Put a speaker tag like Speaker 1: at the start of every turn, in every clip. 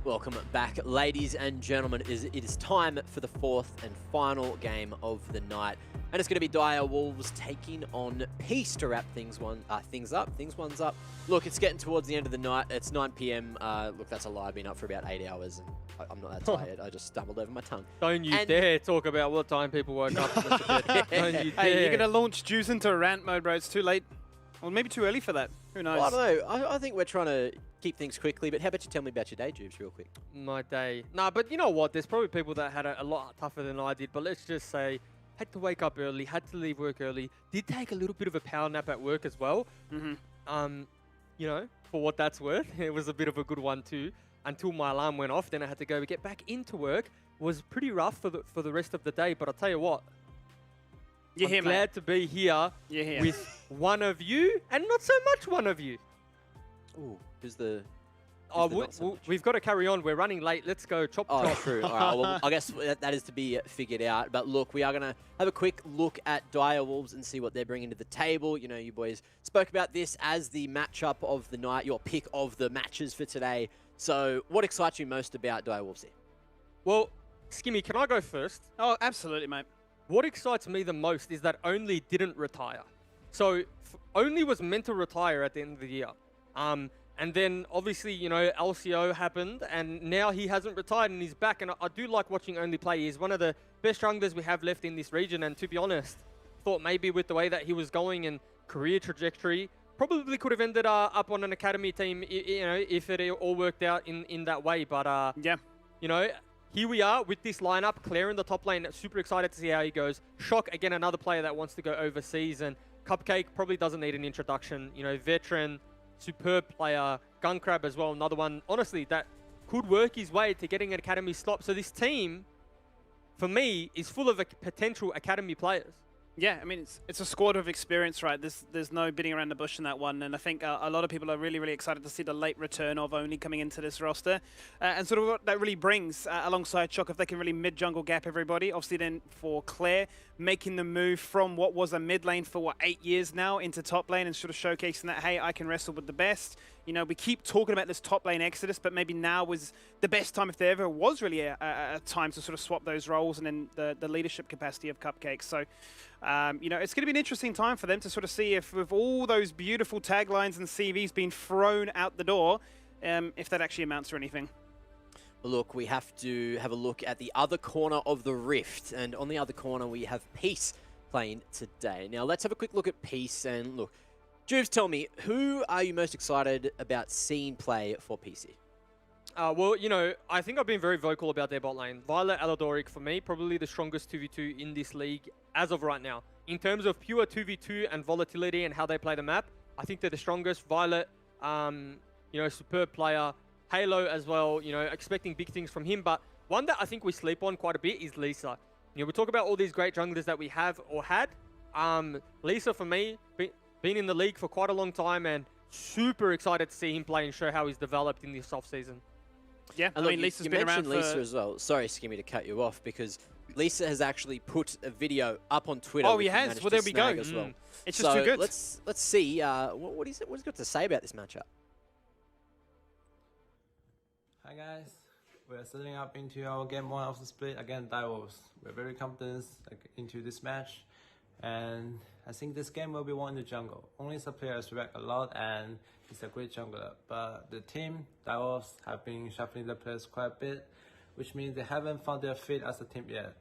Speaker 1: Welcome back, ladies and gentlemen. It is time for the fourth and final game of the night. And it's going to be Dire Wolves taking on Peace to wrap things up. Look, it's getting towards the end of the night. It's 9 PM. Look, that's a lie. I've been up for about 8 hours and I'm not that tired. I just stumbled over my tongue.
Speaker 2: Don't you dare talk about what time people woke up and went to bed. Don't you dare.
Speaker 3: Hey, you're going to launch Juice into rant mode, bro. It's too late. Or maybe too early for that. Who knows?
Speaker 1: Well, I don't know. I think we're trying to keep things quickly, but how about you tell me about your day, Jubes, real quick?
Speaker 2: My day. Nah, but you know what? There's probably people that had it a lot tougher than I did, but let's just say, had to wake up early, had to leave work early, did take a little bit of a power nap at work as well. You know, for what that's worth, it was a bit of a good one too, until my alarm went off. Then I had to go get back into work. It was pretty rough for the rest of the day, but I'll tell you what,
Speaker 3: You're here,
Speaker 2: glad
Speaker 3: mate.
Speaker 2: to be here with one of you, and not so much one of you.
Speaker 1: Ooh, who's the...
Speaker 2: We've got to carry on. We're running late. Let's go. Chop, chop.
Speaker 1: True. All right. Well, I guess that is to be figured out. But look, we are going to have a quick look at Dire Wolves and see what they're bringing to the table. You know, you boys spoke about this as the matchup of the night, your pick of the matches for today. So what excites you most about Dire Wolves here?
Speaker 2: Well, Skimmy, can I go first?
Speaker 3: Oh, absolutely, mate.
Speaker 2: What excites me the most is that Only didn't retire. So Only was meant to retire at the end of the year. And then, obviously, you know, LCO happened, and now he hasn't retired, and he's back. And I do like watching Only play. He's one of the best junglers we have left in this region, and to be honest, thought maybe with the way that he was going and career trajectory, probably could have ended up on an academy team, you know, if it all worked out in that way. But,
Speaker 3: yeah,
Speaker 2: you know, here we are with this lineup, Claire in the top lane. Super excited to see how he goes. Shock, again, another player that wants to go overseas, and Cupcake probably doesn't need an introduction. You know, veteran, superb player. Gunkrab as well, another one, honestly, that could work his way to getting an academy slot. So this team, for me, is full of potential academy players.
Speaker 3: Yeah, I mean, it's a squad of experience, right? There's no beating around the bush in that one. And I think a lot of people are really, really excited to see the late return of Only coming into this roster. And sort of what that really brings alongside Shock, if they can really mid-jungle gap everybody. Obviously then for Claire, making the move from what was a mid lane for, what, 8 years now into top lane and sort of showcasing that, hey, I can wrestle with the best. You know, we keep talking about this top lane exodus, but maybe now was the best time, if there ever was really a time to sort of swap those roles, and then the leadership capacity of Cupcake. So, you know, it's going to be an interesting time for them to sort of see if, with all those beautiful taglines and CVs being thrown out the door, if that actually amounts to anything.
Speaker 1: Look, we have to have a look at the other corner of the Rift, and on the other corner we have Peace playing today. Now let's have a quick look at Peace, and look, Juves, tell me, who are you most excited about seeing play for PC?
Speaker 2: Well, you know, I think I've been very vocal about their bot lane. Violet, Aladoric, for me, probably the strongest 2v2 in this league as of right now. In terms of pure 2v2 and volatility and how they play the map, I think they're the strongest. Violet, you know, superb player. Halo as well, you know, expecting big things from him. But one that I think we sleep on quite a bit is Lisa. You know, we talk about all these great junglers that we have or had. Lisa, for me, been in the league for quite a long time and super excited to see him play and show how he's developed in this off-season.
Speaker 3: Yeah,
Speaker 1: and
Speaker 3: I mean, Lisa's been around for...
Speaker 1: Lisa as well. Sorry, Skimmy, to cut you off, because Lisa has actually put a video up on Twitter.
Speaker 3: Oh, he has? Well, there we go.
Speaker 1: As well.
Speaker 3: It's just too good.
Speaker 1: Let's see what he's got to say about this matchup.
Speaker 4: Hi guys, we're setting up into our game 1 of the split against Dire Wolves. We're very confident into this match, and I think this game will be won in the jungle. Only the players react a lot and he's a great jungler, but the team, Dire Wolves, have been shuffling the players quite a bit, which means they haven't found their feet as a team yet.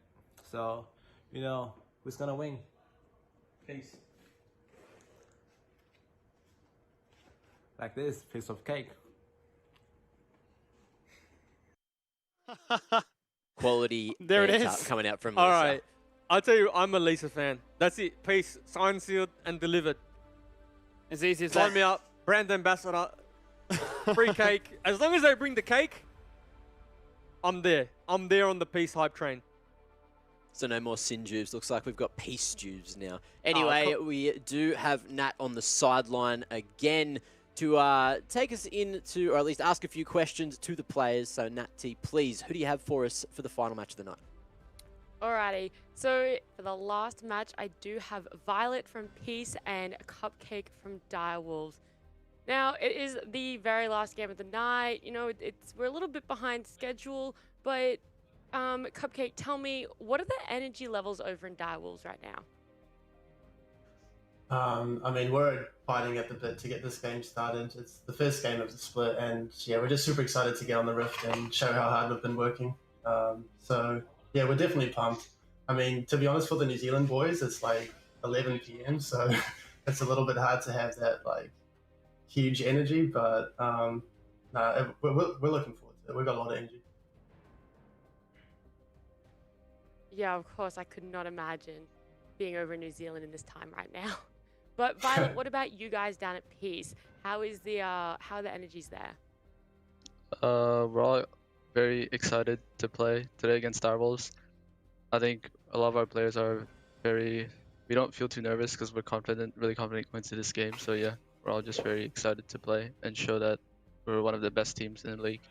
Speaker 4: So, you know, who's gonna win? Peace. Like this, piece of cake.
Speaker 1: Quality
Speaker 3: there it is
Speaker 1: coming out from
Speaker 2: All
Speaker 1: Lisa.
Speaker 2: right. I'll tell you, I'm a Lisa fan. That's it. Peace. Signed, sealed, and delivered.
Speaker 3: As easy as
Speaker 2: Sign
Speaker 3: that.
Speaker 2: me up. Brand ambassador. Free cake. As long as they bring the cake, I'm there. I'm there on the Peace hype train.
Speaker 1: So no more Sin Juves. Looks like we've got Peace Juves now. Anyway, we do have Nat on the sideline again to take us into, or at least ask a few questions to the players. So Nat T, please, who do you have for us for the final match of the night?
Speaker 5: Alrighty, so for the last match, I do have Violet from Peace and Cupcake from Dire Wolves. Now, it is the very last game of the night. You know, we're a little bit behind schedule, but Cupcake, tell me, what are the energy levels over in Direwolves right now?
Speaker 6: I mean, we're fighting at the bit to get this game started. It's the first game of the split, and yeah, we're just super excited to get on the Rift and show how hard we've been working. So yeah, we're definitely pumped. I mean, to be honest, for the New Zealand boys, it's like 11 p.m., so it's a little bit hard to have that like huge energy, but we're looking forward to it. We've got a lot of energy.
Speaker 5: Yeah, of course, I could not imagine being over in New Zealand in this time right now. But Violet, what about you guys down at Peace? How are the energies there?
Speaker 7: We're all very excited to play today against Direwolves. I think a lot of our players are we don't feel too nervous because we're really confident going into this game. So yeah, we're all just very excited to play and show that we're one of the best teams in the league.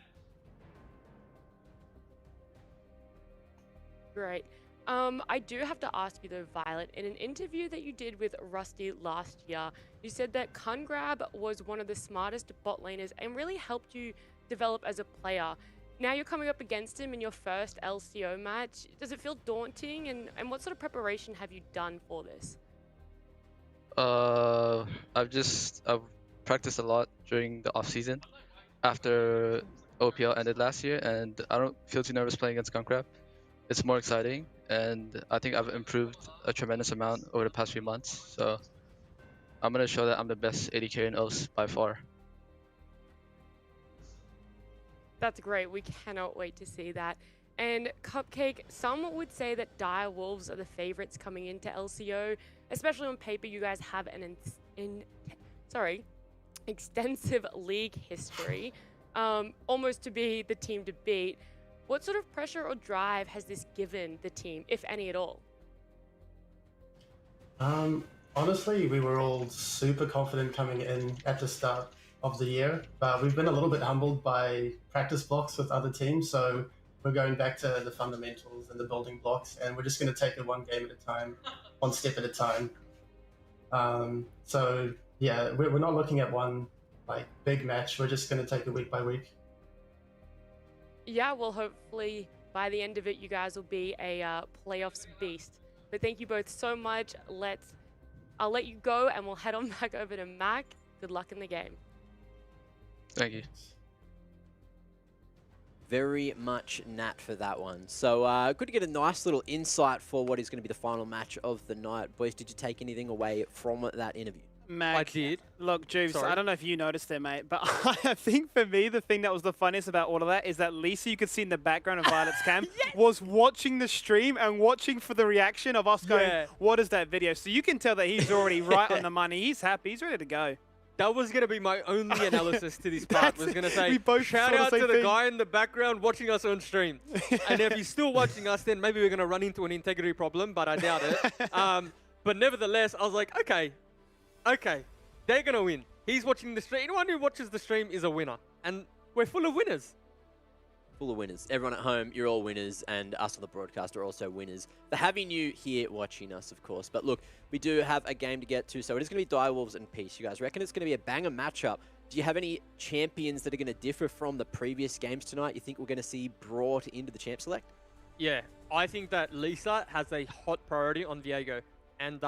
Speaker 5: Great. I do have to ask you though, Violet, in an interview that you did with Rusty last year, you said that Kungrab was one of the smartest bot laners and really helped you develop as a player. Now you're coming up against him in your first LCO match. Does it feel daunting? And what sort of preparation have you done for this?
Speaker 7: I've practiced a lot during the off season after OPL ended last year, and I don't feel too nervous playing against Kungrab. It's more exciting, and I think I've improved a tremendous amount over the past few months. So I'm gonna show that I'm the best AD carry in OS by far.
Speaker 5: That's great. We cannot wait to see that. And Cupcake, some would say that Direwolves are the favorites coming into LCO, especially on paper. You guys have an extensive league history, almost to be the team to beat. What sort of pressure or drive has this given the team, if any at all?
Speaker 6: Honestly, we were all super confident coming in at the start of the year, but we've been a little bit humbled by practice blocks with other teams. So we're going back to the fundamentals and the building blocks, and we're just going to take it one game at a time, one step at a time. So yeah, we're not looking at one like big match. We're just going to take it week by week.
Speaker 5: Yeah, well, hopefully by the end of it, you guys will be a playoffs beast. But thank you both so much. I'll let you go, and we'll head on back over to Mac. Good luck in the game.
Speaker 7: Thank you.
Speaker 1: Very much Nat for that one. So good to get a nice little insight for what is going to be the final match of the night. Boys, did you take anything away from that interview?
Speaker 3: Mac,
Speaker 2: I did.
Speaker 3: Look, Juves,
Speaker 2: Sorry.
Speaker 3: I don't know if you noticed it, mate, but I think for me, the thing that was the funniest about all of that is that Lisa, you could see in the background of Violet's cam, was watching the stream and watching for the reaction of us going, what is that video? So you can tell that he's already right on the money. He's happy. He's ready to go.
Speaker 2: That was going to be my only analysis to this part. Was going to say,
Speaker 3: we both
Speaker 2: shout out to the guy in the background watching us on stream. And if he's still watching us, then maybe we're going to run into an integrity problem, but I doubt it. But nevertheless, I was like, okay, they're going to win. He's watching the stream. Anyone who watches the stream is a winner. And we're full of winners.
Speaker 1: Full of winners. Everyone at home, you're all winners, and us on the broadcast are also winners. For having you here watching us, of course. But look, we do have a game to get to, so it is going to be Direwolves and Peace. You guys reckon it's going to be a banger matchup? Do you have any champions that are going to differ from the previous games tonight you think we're going to see brought into the Champ Select?
Speaker 2: Yeah, I think that Lisa has a hot priority on Viego. And,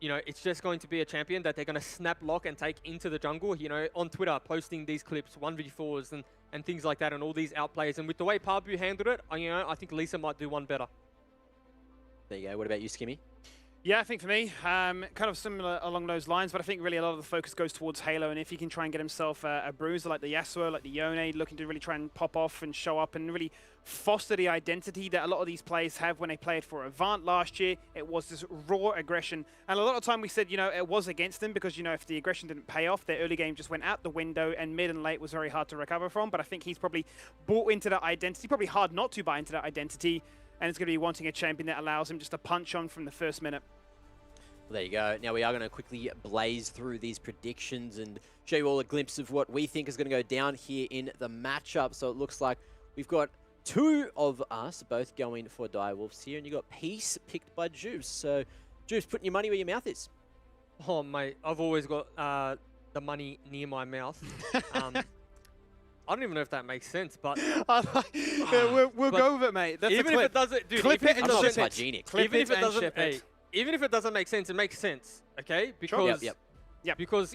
Speaker 2: you know, it's just going to be a champion that they're going to snap lock and take into the jungle, you know, on Twitter, posting these clips, 1v4s and things like that, and all these outplays. And with the way Parbu handled it, you know, I think Lisa might do one better.
Speaker 1: There you go. What about you, Skimmy?
Speaker 3: Yeah, I think for me, kind of similar along those lines, but I think really a lot of the focus goes towards Halo, and if he can try and get himself a bruiser like the Yasuo, like the Yone, looking to really try and pop off and show up and really foster the identity that a lot of these players have when they played for Avant last year. It was this raw aggression, and a lot of time we said, you know, it was against them because, you know, if the aggression didn't pay off, their early game just went out the window, and mid and late was very hard to recover from, but I think he's probably bought into that identity, probably hard not to buy into that identity, and it's going to be wanting a champion that allows him just to punch on from the first minute.
Speaker 1: Well, there you go. Now we are going to quickly blaze through these predictions and show you all a glimpse of what we think is going to go down here in the matchup. So it looks like we've got two of us both going for Direwolves here, and you got Peace picked by Juves. So Juves, putting your money where your mouth is.
Speaker 2: Oh, mate, I've always got the money near my mouth. I don't even know if that makes sense, but
Speaker 3: Yeah, we'll go with it, mate. That's
Speaker 2: even if it doesn't, dude,
Speaker 3: Clip
Speaker 2: even
Speaker 3: it
Speaker 2: if
Speaker 3: and
Speaker 1: I'm not
Speaker 3: ship it.
Speaker 1: hygienic.
Speaker 3: Clip
Speaker 2: even
Speaker 3: it
Speaker 2: if it
Speaker 3: and
Speaker 2: doesn't,
Speaker 3: ship it.
Speaker 2: even if it doesn't make sense, it makes sense, okay? Because
Speaker 1: Yep.
Speaker 2: because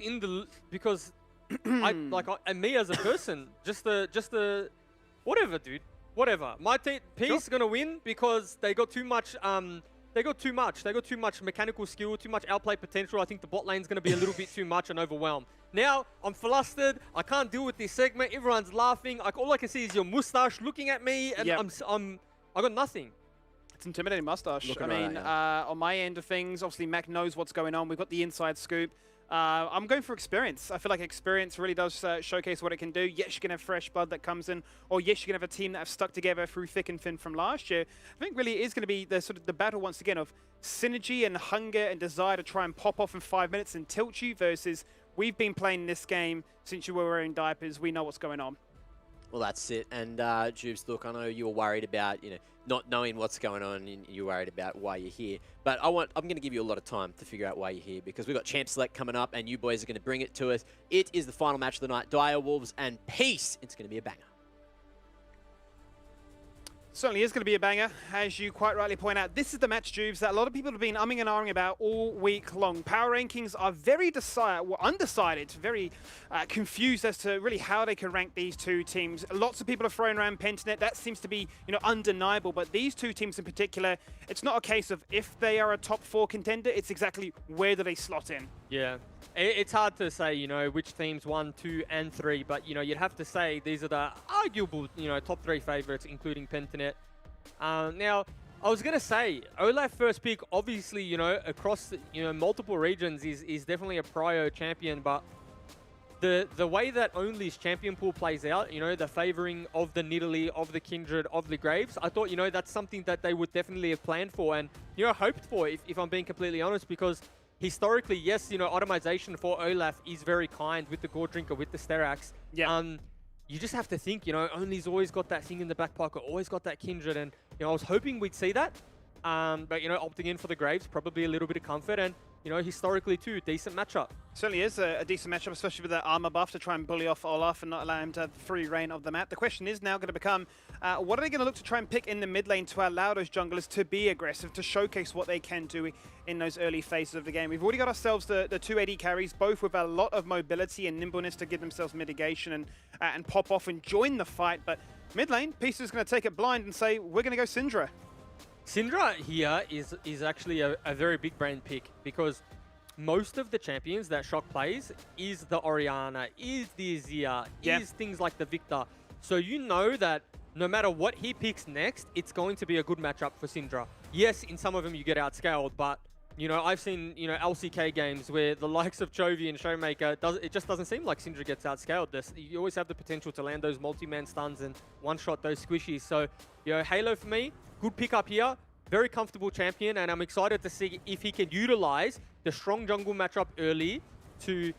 Speaker 2: and me as a person, just the whatever, dude, whatever. My team Peace gonna win because they got too much. They got too much mechanical skill, too much outplay potential. I think the bot lane's gonna be a little bit too much and overwhelmed. Now I'm flustered. I can't deal with this segment. Everyone's laughing. All I can see is your mustache looking at me, and I got nothing.
Speaker 3: It's intimidating mustache.
Speaker 1: Looking
Speaker 3: I
Speaker 1: right
Speaker 3: mean,
Speaker 1: at
Speaker 3: on my end of things, obviously Mac knows what's going on. We've got the inside scoop. I'm going for experience. I feel like experience really does showcase what it can do. Yes, you can have fresh blood that comes in, or yes, you can have a team that have stuck together through thick and thin from last year. I think really it is going to be the sort of the battle once again of synergy and hunger and desire to try and pop off in 5 minutes and tilt you versus we've been playing this game since you were wearing diapers. We know what's going on.
Speaker 1: Well, that's it. And Jubes, look, I know you were worried about, not knowing what's going on, and you're worried about why you're here. But I'm going to give you a lot of time to figure out why you're here, because we've got Champ Select coming up, and you boys are going to bring it to us. It is the final match of the night. Dire Wolves and Peace. It's going to be a banger.
Speaker 3: Certainly is going to be a banger, as you quite rightly point out. This is the match, Jubes, that a lot of people have been umming and ahhing about all week long. Power rankings are very undecided, very confused as to really how they can rank these two teams. Lots of people are throwing around Pentanet. That seems to be, undeniable. But these two teams in particular, it's not a case of if they are a top 4 contender. It's exactly where do they slot in.
Speaker 2: Yeah, it's hard to say, which teams 1, 2, and 3, but you'd have to say these are the arguable, top 3 favorites, including Pentanet. Now, I was gonna say Olaf first pick, obviously, across multiple regions is definitely a prio champion, but the way that Only's champion pool plays out, the favoring of the Nidalee, of the Kindred, of the Graves, I thought, that's something that they would definitely have planned for and hoped for, if I'm being completely honest, because historically, yes, automation for Olaf is very kind with the Gore Drinker, with the Sterax.
Speaker 3: Yeah.
Speaker 2: You just have to think, Only's always got that thing in the back pocket, always got that Kindred, and I was hoping we'd see that. But opting in for the Graves, probably a little bit of comfort, and historically too, decent matchup.
Speaker 3: Certainly is a decent matchup, especially with that armor buff to try and bully off Olaf and not allow him to have free reign of the map. The question is now going to become, what are they going to look to try and pick in the mid lane to allow those junglers to be aggressive, to showcase what they can do in those early phases of the game? We've already got ourselves the 2 AD carries, both with a lot of mobility and nimbleness to give themselves mitigation and pop off and join the fight. But mid lane, Peace is going to take it blind and say, we're going to go Syndra.
Speaker 2: Syndra here is actually a very big brain pick, because most of the champions that Shock plays is the Orianna, is the Azir, is things like the Victor. So that no matter what he picks next, it's going to be a good matchup for Syndra. Yes, in some of them you get outscaled, but I've seen LCK games where the likes of Chovy and Showmaker, it just doesn't seem like Syndra gets outscaled. You always have the potential to land those multi-man stuns and one-shot those squishies. So Halo for me, good pickup here. Very comfortable champion, and I'm excited to see if he can utilize the strong jungle matchup early to,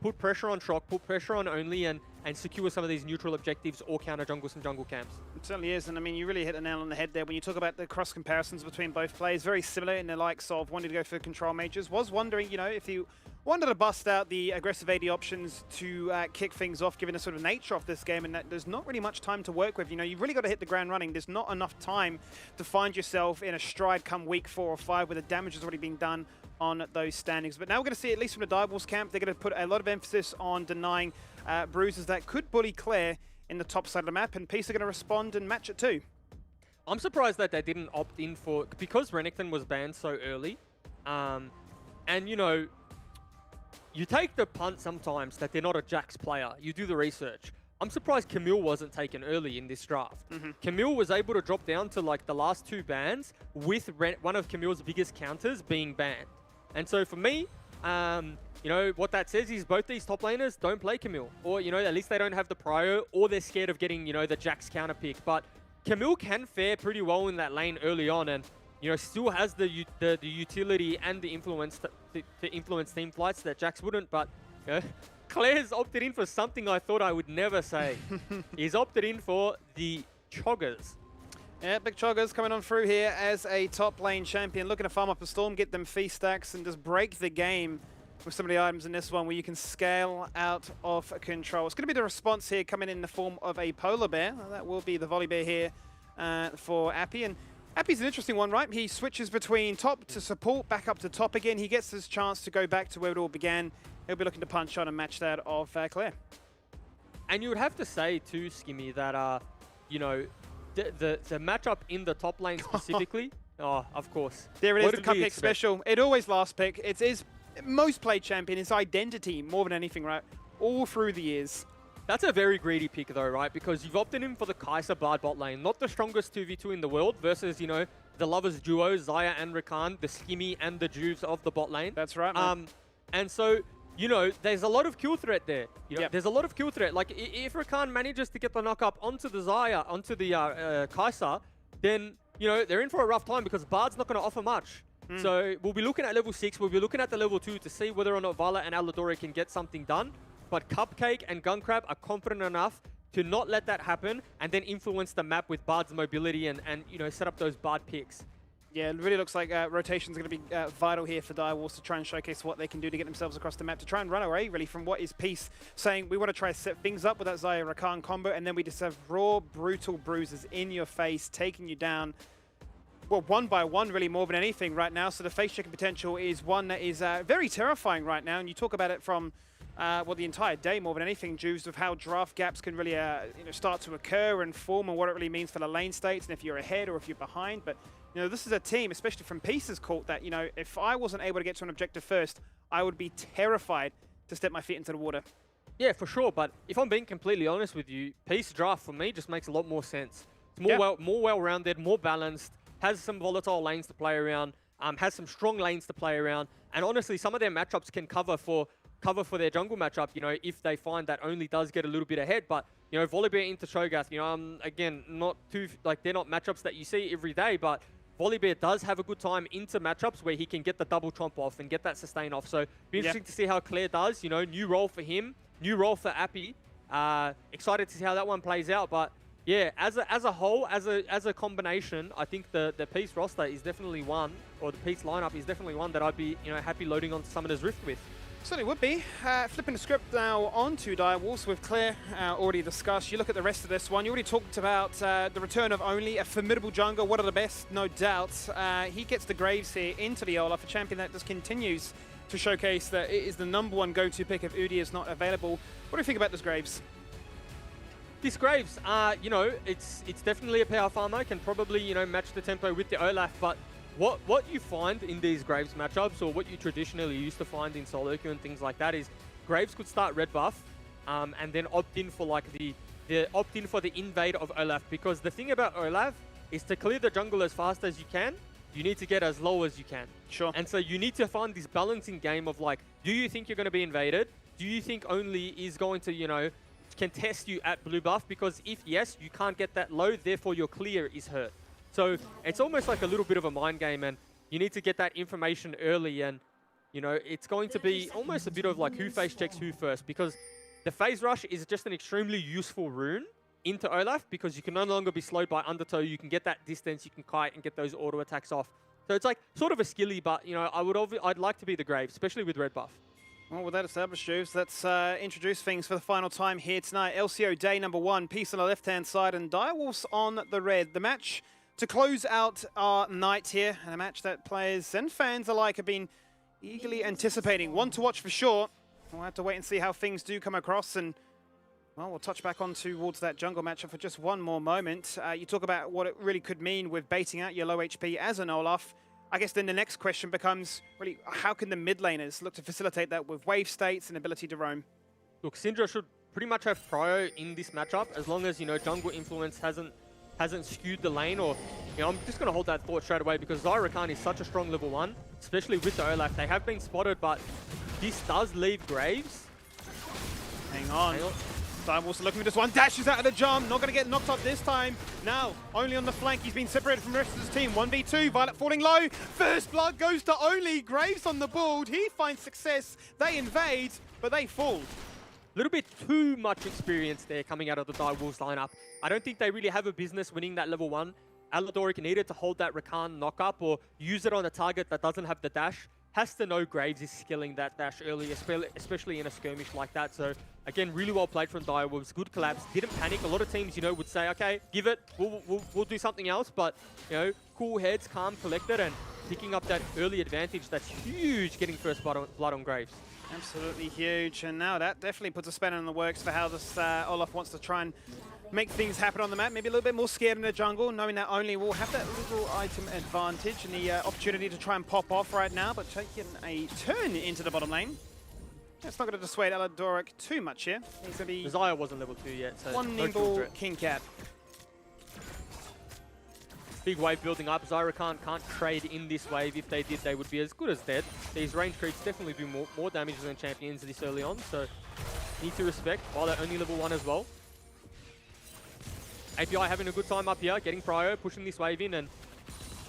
Speaker 2: put pressure on Shock, put pressure on Only, and secure some of these neutral objectives or counter jungle some jungle camps.
Speaker 3: It certainly is, and I mean, you really hit the nail on the head there when you talk about the cross comparisons between both players. Very similar in the likes of wanting to go for control mages. Was wondering, if you wanted to bust out the aggressive AD options to kick things off, given the sort of nature of this game, and that there's not really much time to work with. You've really got to hit the ground running. There's not enough time to find yourself in a stride come week 4 or 5 where the damage has already been done on those standings. But now we're going to see, at least from the Dire Wolves camp, they're going to put a lot of emphasis on denying bruises that could bully Claire in the top side of the map, and Peace are going to respond and match it too.
Speaker 2: I'm surprised that they didn't opt in for, because Renekton was banned so early, and you take the punt sometimes that they're not a Jax player. You do the research. I'm surprised Camille wasn't taken early in this draft. Camille was able to drop down to like the last 2 bans with one of Camille's biggest counters being banned. And so for me, what that says is both these top laners don't play Camille, or at least they don't have the prio, or they're scared of getting the Jax counter pick. But Camille can fare pretty well in that lane early on, and still has the utility and the influence to influence team fights that Jax wouldn't. But Claire's opted in for something I thought I would never say. He's opted in for the Choggers.
Speaker 3: Yeah, Big Choggers coming on through here as a top lane champion, looking to farm up a storm, get them feast stacks, and just break the game with some of the items in this one where you can scale out of control. It's going to be the response here coming in the form of a polar bear. That will be the volley bear here for Appy. And Appy's an interesting one, right? He switches between top to support, back up to top again. He gets his chance to go back to where it all began. He'll be looking to punch on and match that of Claire.
Speaker 2: And you would have to say too, Skimmy, that you know, the matchup in the top lane specifically. Oh, of course.
Speaker 3: There it is,
Speaker 2: What
Speaker 3: the
Speaker 2: did we
Speaker 3: cupcake
Speaker 2: expect?
Speaker 3: special. It always last pick. It's his most played champion, his identity more than anything, right? All through the years.
Speaker 2: That's a very greedy pick though, right? Because you've opted in for the Kai'Sa Bard bot lane, not the strongest 2v2 in the world versus, you know, the lovers duo, Xayah and Rakan, the Skimmy and the Juves of the bot lane.
Speaker 3: That's right, man.
Speaker 2: And so, you know, there's a lot of kill threat there. You know,
Speaker 3: Yep.
Speaker 2: There's a lot of kill threat. Like, if Rakan manages to get the knock up onto the Xayah, onto the Kai'Sa, then, you know, they're in for a rough time because Bard's not going to offer much. So we'll be looking at level 6, we'll be looking at the level 2 to see whether or not Violet and Aladori can get something done. But Cupcake and Gunkrab are confident enough to not let that happen and then influence the map with Bard's mobility and you know, set up those Bard picks.
Speaker 3: Yeah, it really looks like rotation's going to be vital here for Direwolves to try and showcase what they can do to get themselves across the map, to try and run away, really, from what is Peace saying, we want to try to set things up with that Xayah Rakan combo, and then we just have raw, brutal bruises in your face, taking you down, well, one by one, really, more than anything right now. So the face-checking potential is one that is very terrifying right now, and you talk about it from well, the entire day more than anything, Juves, of how draft gaps can really you know, start to occur and form, and what it really means for the lane states, and if you're ahead or if you're behind. But you know, this is a team, especially from Peace's court, that, you know, if I wasn't able to get to an objective first, I would be terrified to step my feet into the water.
Speaker 2: Yeah, for sure. But if I'm being completely honest with you, Peace draft for me just makes a lot more sense. It's more well-rounded, more balanced, has some volatile lanes to play around, has some strong lanes to play around, and honestly, some of their matchups can cover for their jungle matchup, you know, if they find that only does get a little bit ahead. But, you know, Volibear into Cho'Gath, you know, again, not too, like, they're not matchups that you see every day, but Volibear does have a good time into matchups where he can get the double chomp off and get that sustain off. So, be interesting to see how Claire does, you know, new role for him, new role for Appy. Excited to see how that one plays out, but yeah, as a whole, as a combination, I think the Peace roster is definitely one, or the Peace lineup is definitely one that I'd be, you know, happy loading onto Summoner's Rift with.
Speaker 3: Certainly would be. Flipping the script now onto Direwolves with Claire already discussed. You look at the rest of this one. You already talked about the return of Only, a formidable jungler, one of the best, no doubt. He gets the Graves here into the Olaf, a champion that just continues to showcase that it is the #1 go-to pick if Udi is not available. What do you think about this Graves?
Speaker 2: This Graves, you know, it's definitely a power farmer, can probably, you know, match the tempo with the Olaf, but what you find in these Graves matchups, or what you traditionally used to find in solo queue and things like that, is Graves could start red buff, and then opt in for like the invade of Olaf, because the thing about Olaf is to clear the jungle as fast as you can, you need to get as low as you can.
Speaker 3: Sure.
Speaker 2: And so you need to find this balancing game of like, do you think you're going to be invaded? Do you think Only is going to, you know, can test you at blue buff? Because if yes, you can't get that low, therefore your clear is hurt. So it's almost like a little bit of a mind game, and you need to get that information early, and you know, it's going to be almost a bit of like who face checks who first, because the phase rush is just an extremely useful rune into Olaf, because you can no longer be slowed by Undertow, you can get that distance, you can kite and get those auto attacks off. So it's like sort of a skilly, but you know, I'd like to be the Grave, especially with red buff.
Speaker 3: Well, with that established, Juves, let's introduce things for the final time here tonight. LCO day #1, Peace on the left-hand side and Direwolves on the red. The match to close out our night here, and a match that players and fans alike have been eagerly anticipating. One to watch for sure. We'll have to wait and see how things do come across, and well, we'll touch back on towards that jungle matchup for just one more moment. You talk about what it really could mean with baiting out your low HP as an Olaf. I guess then the next question becomes, really, how can the mid laners look to facilitate that with wave states and ability to roam?
Speaker 2: Look, Syndra should pretty much have prio in this matchup, as long as, you know, jungle influence hasn't skewed the lane, or, you know, I'm just going to hold that thought straight away, because Xayah Rakan is such a strong level 1, especially with the Olaf. They have been spotted, but this does leave Graves.
Speaker 3: Hang on. Direwolves looking for this one, dashes out of the jump, not going to get knocked off this time. Now, only on the flank, he's been separated from the rest of his team. 1v2, Violet falling low. First blood goes to Only, Graves on the board. He finds success, they invade, but they fall.
Speaker 2: A little bit too much experience there coming out of the Direwolves lineup. I don't think they really have a business winning that level 1. Aladoric needed to hold that Rakan knock up or use it on a target that doesn't have the dash. has to know Graves is skilling that dash early, especially in a skirmish like that. So again, really well played from Direwolves. Good collapse. Didn't panic. A lot of teams, you know, would say, okay, give it. We'll do something else. But, you know, cool heads, calm, collected, and picking up that early advantage. That's huge, getting first blood on Graves.
Speaker 3: Absolutely huge. And now that definitely puts a spanner in the works for how this Olaf wants to try and make things happen on the map. Maybe a little bit more scared in the jungle, knowing that only will have that little item advantage and the opportunity to try and pop off right now, but taking a turn into the bottom lane. That's not going to dissuade Aladoric too much here. He's going to be
Speaker 2: Desire wasn't level 2 yet, so
Speaker 3: one
Speaker 2: no
Speaker 3: nimble
Speaker 2: threat.
Speaker 3: King Cat.
Speaker 2: Big wave building up. Zyra can't trade in this wave. If they did, they would be as good as dead. These range creeps definitely do more damage than champions this early on, so need to respect, while they're only level 1 as well. API having a good time up here, getting prio, pushing this wave in, and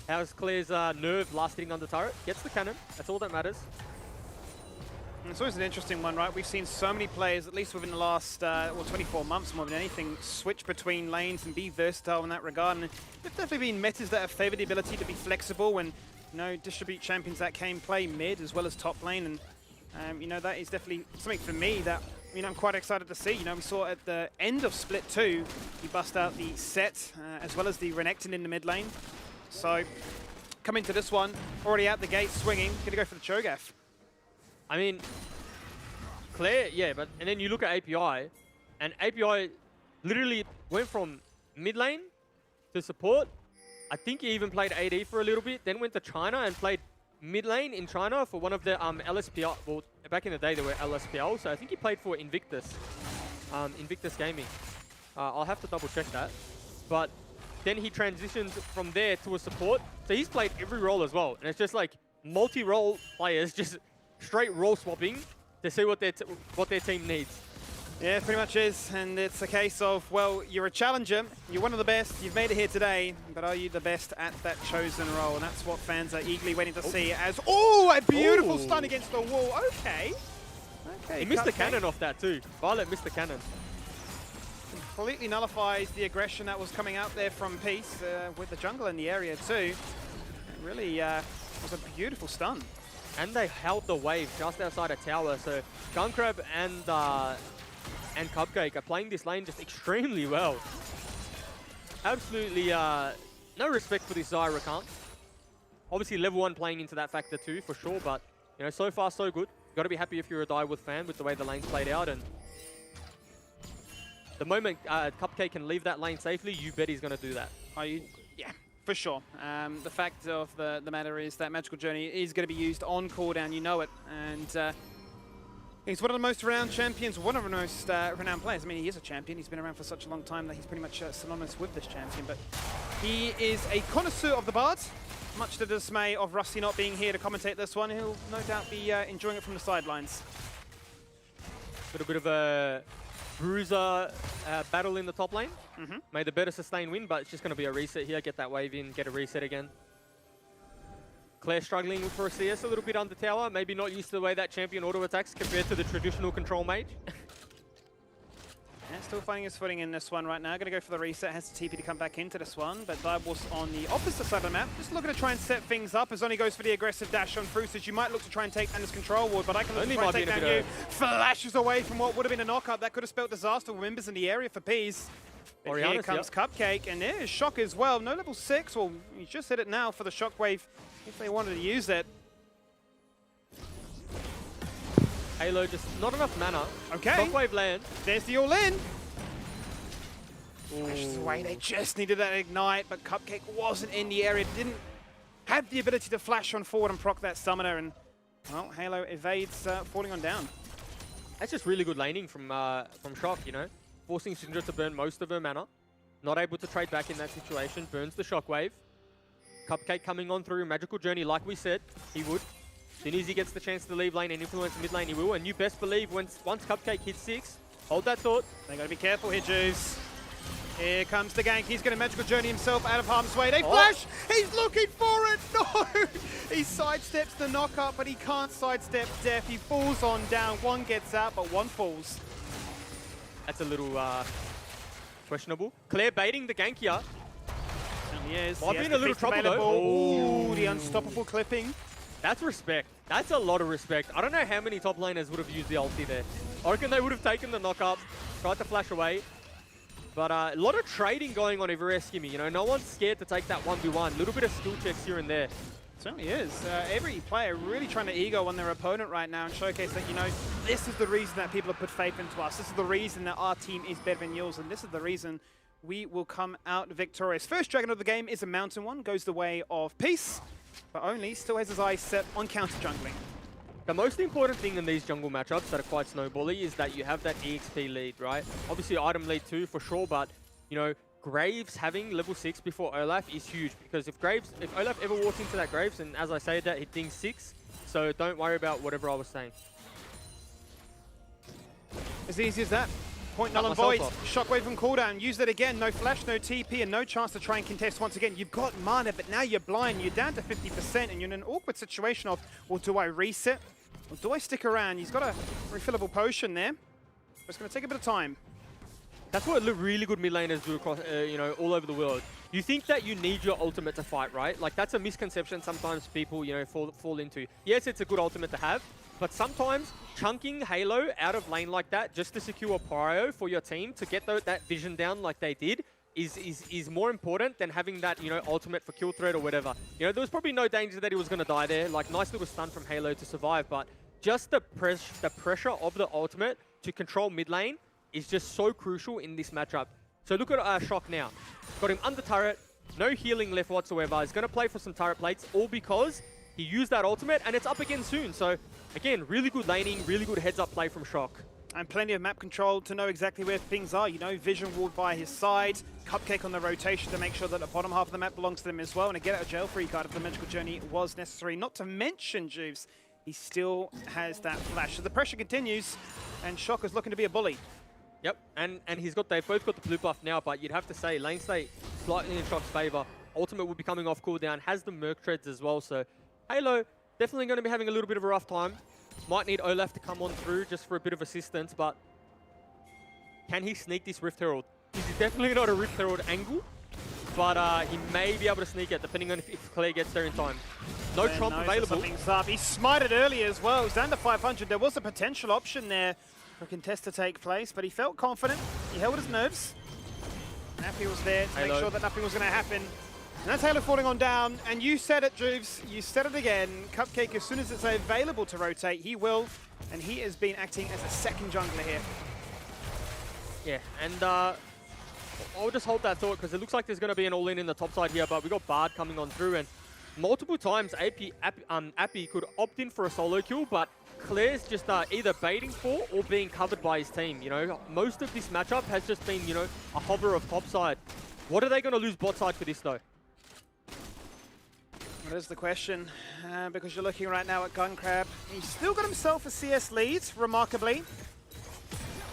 Speaker 2: how's Claire's nerve last hitting on the turret? Gets the cannon, that's all that matters.
Speaker 3: And it's always an interesting one, right? We've seen so many players, at least within the last 24 months more than anything, switch between lanes and be versatile in that regard. And there've definitely been metas that have favored the ability to be flexible and, you know, distribute champions that can play mid as well as top lane. And, you know, that is definitely something for me that, you know, I'm quite excited to see. You know, we saw at the end of Split 2, he bust out the set as well as the Renekton in the mid lane. So, coming to this one, already out the gate swinging, gonna go for the Cho'Gath.
Speaker 2: I mean, Claire, yeah, and then you look at API, and API literally went from mid lane to support. I think he even played AD for a little bit, then went to China and played mid lane in China for one of the LSPL. Well, back in the day they were LSPL, so I think he played for Invictus, Invictus Gaming. I'll have to double check that. But then he transitioned from there to a support, so he's played every role as well, and it's just like multi-role players just straight role swapping to see what their team needs.
Speaker 3: Yeah, it pretty much is, and it's a case of, well, you're a challenger, you're one of the best, you've made it here today, but are you the best at that chosen role? And that's what fans are eagerly waiting to see as, oh, a beautiful stun against the wall. Okay.
Speaker 2: He missed the cannon off that too. Violet missed the cannon.
Speaker 3: Completely nullifies the aggression that was coming out there from Peace with the jungle in the area too. It really was a beautiful stun.
Speaker 2: And they held the wave just outside a tower, so Gunkrab and Cupcake are playing this lane just extremely well. Absolutely no respect for this Zyra Khan. Obviously level 1 playing into that factor too, for sure, but you know, so far so good. You've got to be happy if you're a Direwolf fan with the way the lane's played out, and the moment Cupcake can leave that lane safely, you bet he's going to do that.
Speaker 3: Yeah, for sure. The fact of the matter is that Magical Journey is going to be used on cooldown, you know it. And he's one of the most renowned champions, one of the most renowned players. I mean, he is a champion. He's been around for such a long time that he's pretty much synonymous with this champion. But he is a connoisseur of the bards, much to the dismay of Rusty not being here to commentate this one. He'll no doubt be enjoying it from the sidelines.
Speaker 2: Got a bit of a bruiser battle in the top lane. Made the better sustain win, but it's just going to be a reset here. Get that wave in, get a reset again. Claire struggling for a CS a little bit under tower. Maybe not used to the way that champion auto attacks compared to the traditional control mage.
Speaker 3: Yeah, still finding his footing in this one right now. Going to go for the reset. Has the TP to come back into this one. But Direwolves on the opposite side of the map. Just looking to try and set things up. As only goes for the aggressive dash on Fruitage. You might look to try and take down this control ward, but I can look to try and take down you. Flashes away from what would have been a knock-up. That could have spelled disaster with members in the area for Peas. But here comes Cupcake, and there is Shock as well. No level 6. Well, he's just hit it now for the Shockwave if they wanted to use it.
Speaker 2: Halo, just not enough mana.
Speaker 3: Okay.
Speaker 2: Shockwave land.
Speaker 3: There's the all-in. Flashes away. They just needed that ignite, but Cupcake wasn't in the area. Didn't have the ability to flash on forward and proc that summoner, and well, Halo evades falling on down.
Speaker 2: That's just really good laning from Shock, you know, forcing Syndra to burn most of her mana. Not able to trade back in that situation. Burns the Shockwave. Cupcake coming on through Magical Journey, like we said, he would. As soon as he gets the chance to leave lane and influence mid lane, he will. And you best believe once Cupcake hits 6, hold that thought.
Speaker 3: They got to be careful here, Juice. Here comes the gank. He's going to Magical Journey himself out of harm's way. They flash! He's looking for it! No! He sidesteps the knock-up, but he can't sidestep death. He falls on down. One gets out, but one falls.
Speaker 2: That's a little questionable. Claire baiting the gank here.
Speaker 3: And he is.
Speaker 2: Might be in a little trouble though.
Speaker 3: Ooh, the unstoppable clipping.
Speaker 2: That's respect. That's a lot of respect. I don't know how many top laners would have used the ulti there. I reckon they would have taken the knock-up, tried to flash away. But a lot of trading going on everywhere, Skimmy. You know, no one's scared to take that 1v1. A little bit of skill checks here and there.
Speaker 3: Certainly is. Every player really trying to ego on their opponent right now and showcase that, you know, this is the reason that people have put faith into us. This is the reason that our team is better than yours, and this is the reason we will come out victorious. First dragon of the game is a mountain one, goes the way of Peace, but only still has his eyes set on counter jungling.
Speaker 2: The most important thing in these jungle matchups that are quite snowbally is that you have that EXP lead, right? Obviously item lead too for sure, but you know, Graves having level 6 before Olaf is huge, because if Olaf ever walks into that Graves, and as I say that, he dings 6, so don't worry about whatever I was saying.
Speaker 3: As easy as that. Point null and void. Shockwave from cooldown. Use that again. No flash, no TP, and no chance to try and contest once again. You've got mana, but now you're blind. You're down to 50%, and you're in an awkward situation of, well, do I reset? Or do I stick around? He's got a refillable potion there. But it's going to take a bit of time.
Speaker 2: That's what really good mid laners do across, you know, all over the world. You think that you need your ultimate to fight, right? Like, that's a misconception sometimes people, you know, fall into. Yes, it's a good ultimate to have, but sometimes chunking Halo out of lane like that just to secure prio for your team to get that vision down like they did is more important than having that, you know, ultimate for kill threat or whatever. You know, there was probably no danger that he was going to die there. Like, nice little stun from Halo to survive, but just the pressure of the ultimate to control mid lane is just so crucial in this matchup. So look at Shock now. Got him under turret, no healing left whatsoever. He's going to play for some turret plates, all because he used that ultimate, and it's up again soon. So again, really good laning, really good heads-up play from Shock.
Speaker 3: And plenty of map control to know exactly where things are. You know, vision walled by his side, Cupcake on the rotation to make sure that the bottom half of the map belongs to them as well, and a get out of jail free card if the magical journey was necessary. Not to mention, Juves, he still has that flash. So the pressure continues, and Shock is looking to be a bully.
Speaker 2: Yep, and they've both got the blue buff now, but you'd have to say lane state slightly in Shock's favor. Ultimate will be coming off cooldown, has the Merc Treads as well, so Halo definitely going to be having a little bit of a rough time. Might need Olaf to come on through just for a bit of assistance, but can he sneak this Rift Herald? This is definitely not a Rift Herald angle, but he may be able to sneak it depending on if Claire gets there in time. No Trump available.
Speaker 3: He smited earlier as well. It was down to 500. There was a potential option there for a contest to take place, but he felt confident. He held his nerves. Nappy was there to make sure that nothing was going to happen. And that's Halo falling on down. And you said it, Juves. You said it again. Cupcake, as soon as it's available to rotate, he will. And he has been acting as a second jungler here.
Speaker 2: Yeah, and I'll just hold that thought because it looks like there's going to be an all-in in the top side here, but we got Bard coming on through, and multiple times Appy could opt in for a solo kill, but Claire's just either baiting for or being covered by his team. You know, most of this matchup has just been, you know, a hover of top side. What are they going to lose bot side for this, though?
Speaker 3: That is the question, because you're looking right now at Gunkrab. He's still got himself a CS lead, remarkably.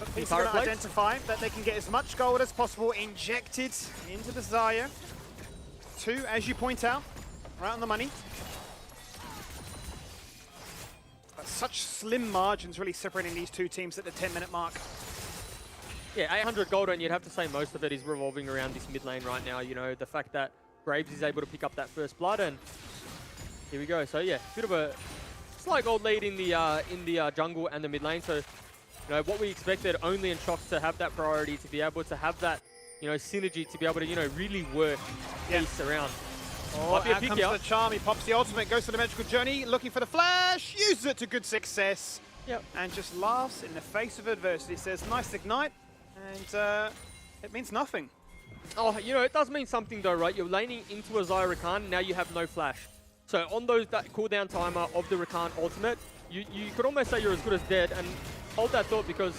Speaker 3: But he's going to identify that they can get as much gold as possible injected into the Zarya. 2, as you point out, right on the money. But such slim margins really separating these two teams at the 10-minute mark.
Speaker 2: Yeah, 800 gold, and you'd have to say most of it is revolving around this mid lane right now. You know, the fact that Graves is able to pick up that first blood, and here we go. So yeah, bit of a slight gold lead in the jungle and the mid lane. So, you know, what we expected only in Shock to have that priority, to be able to have that, you know, synergy, to be able to, you know, really work Peace around.
Speaker 3: Oh, out comes the charm. He pops the ultimate, goes to the magical journey, looking for the flash, uses it to good success.
Speaker 2: Yep.
Speaker 3: And just laughs in the face of adversity. Says, nice ignite, and it means nothing.
Speaker 2: Oh, you know, it does mean something though, right? You're laning into a Zarya Rakan, now you have no flash. So on that cooldown timer of the Rakan ultimate, you could almost say you're as good as dead, and hold that thought because...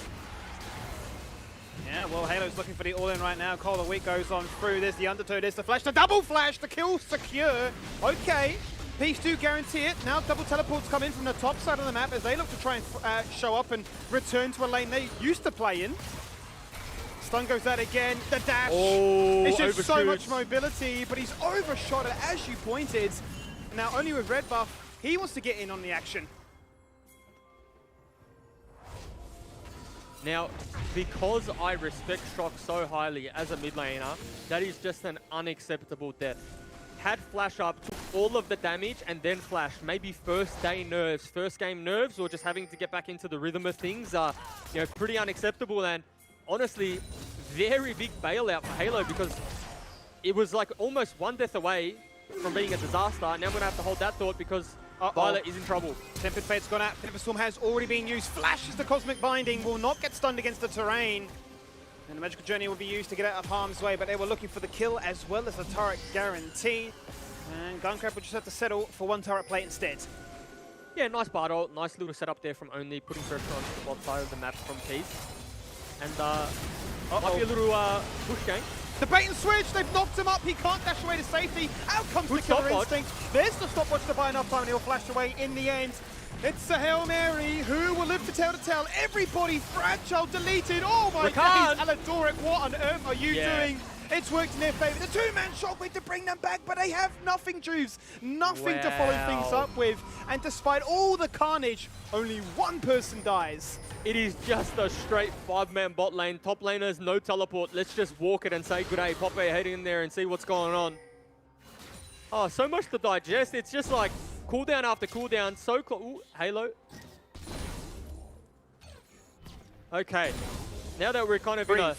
Speaker 3: Yeah, well, Halo's looking for the all-in right now. Call of the Week goes on through. There's the undertow, there's the flash, the double flash, the kill secure. Okay, Peace do guarantee it. Now double teleports come in from the top side of the map as they look to try and show up and return to a lane they used to play in. Stun goes out again, the dash.
Speaker 2: Oh,
Speaker 3: it's just so much mobility, but he's overshot it, as you pointed. Now, only with red buff, he wants to get in on the action.
Speaker 2: Now, because I respect Shock so highly as a mid laner, that is just an unacceptable death. had flash up, took all of the damage, and then flash. Maybe first day nerves, first game nerves, or just having to get back into the rhythm of things are, you know, pretty unacceptable. And honestly, very big bailout for Halo, because it was like almost one death away from being a disaster. Now I'm going to have to hold that thought because Violet is in trouble.
Speaker 3: Tempered Fate's gone out. Temper Storm has already been used. Flash is the Cosmic Binding. Will not get stunned against the terrain. And the Magical Journey will be used to get out of harm's way, but they were looking for the kill as well as the turret guarantee. And Gunkrab will just have to settle for one turret plate instead.
Speaker 2: Yeah, nice bar ult. Nice little setup there from Only, putting pressure on the bot side of the map from Peace. And might be a little push game.
Speaker 3: The bait and switch, they've knocked him up, he can't dash away to safety. Out comes
Speaker 2: Good
Speaker 3: the killer
Speaker 2: stopwatch.
Speaker 3: instinct. There's the stopwatch to buy enough time and he'll flash away in the end. It's a Hail Mary. Who will live to tell the tale? Everybody fragile, deleted. Oh my
Speaker 2: Rakan.
Speaker 3: days, Aladoric, what on earth are you
Speaker 2: Yeah.
Speaker 3: doing? It's worked in their favor. The two-man shockwave to bring them back, but they have nothing, Juves. Nothing to follow things
Speaker 2: Wow.
Speaker 3: up with. And despite all the carnage, only one person dies.
Speaker 2: It is just a straight 5-man bot lane. Top laners, no teleport. Let's just walk it and say good day. Pop our head in there and see what's going on. Oh, so much to digest. It's just like cooldown after cooldown. So close. Ooh, Halo. Okay. Now that we're kind of in a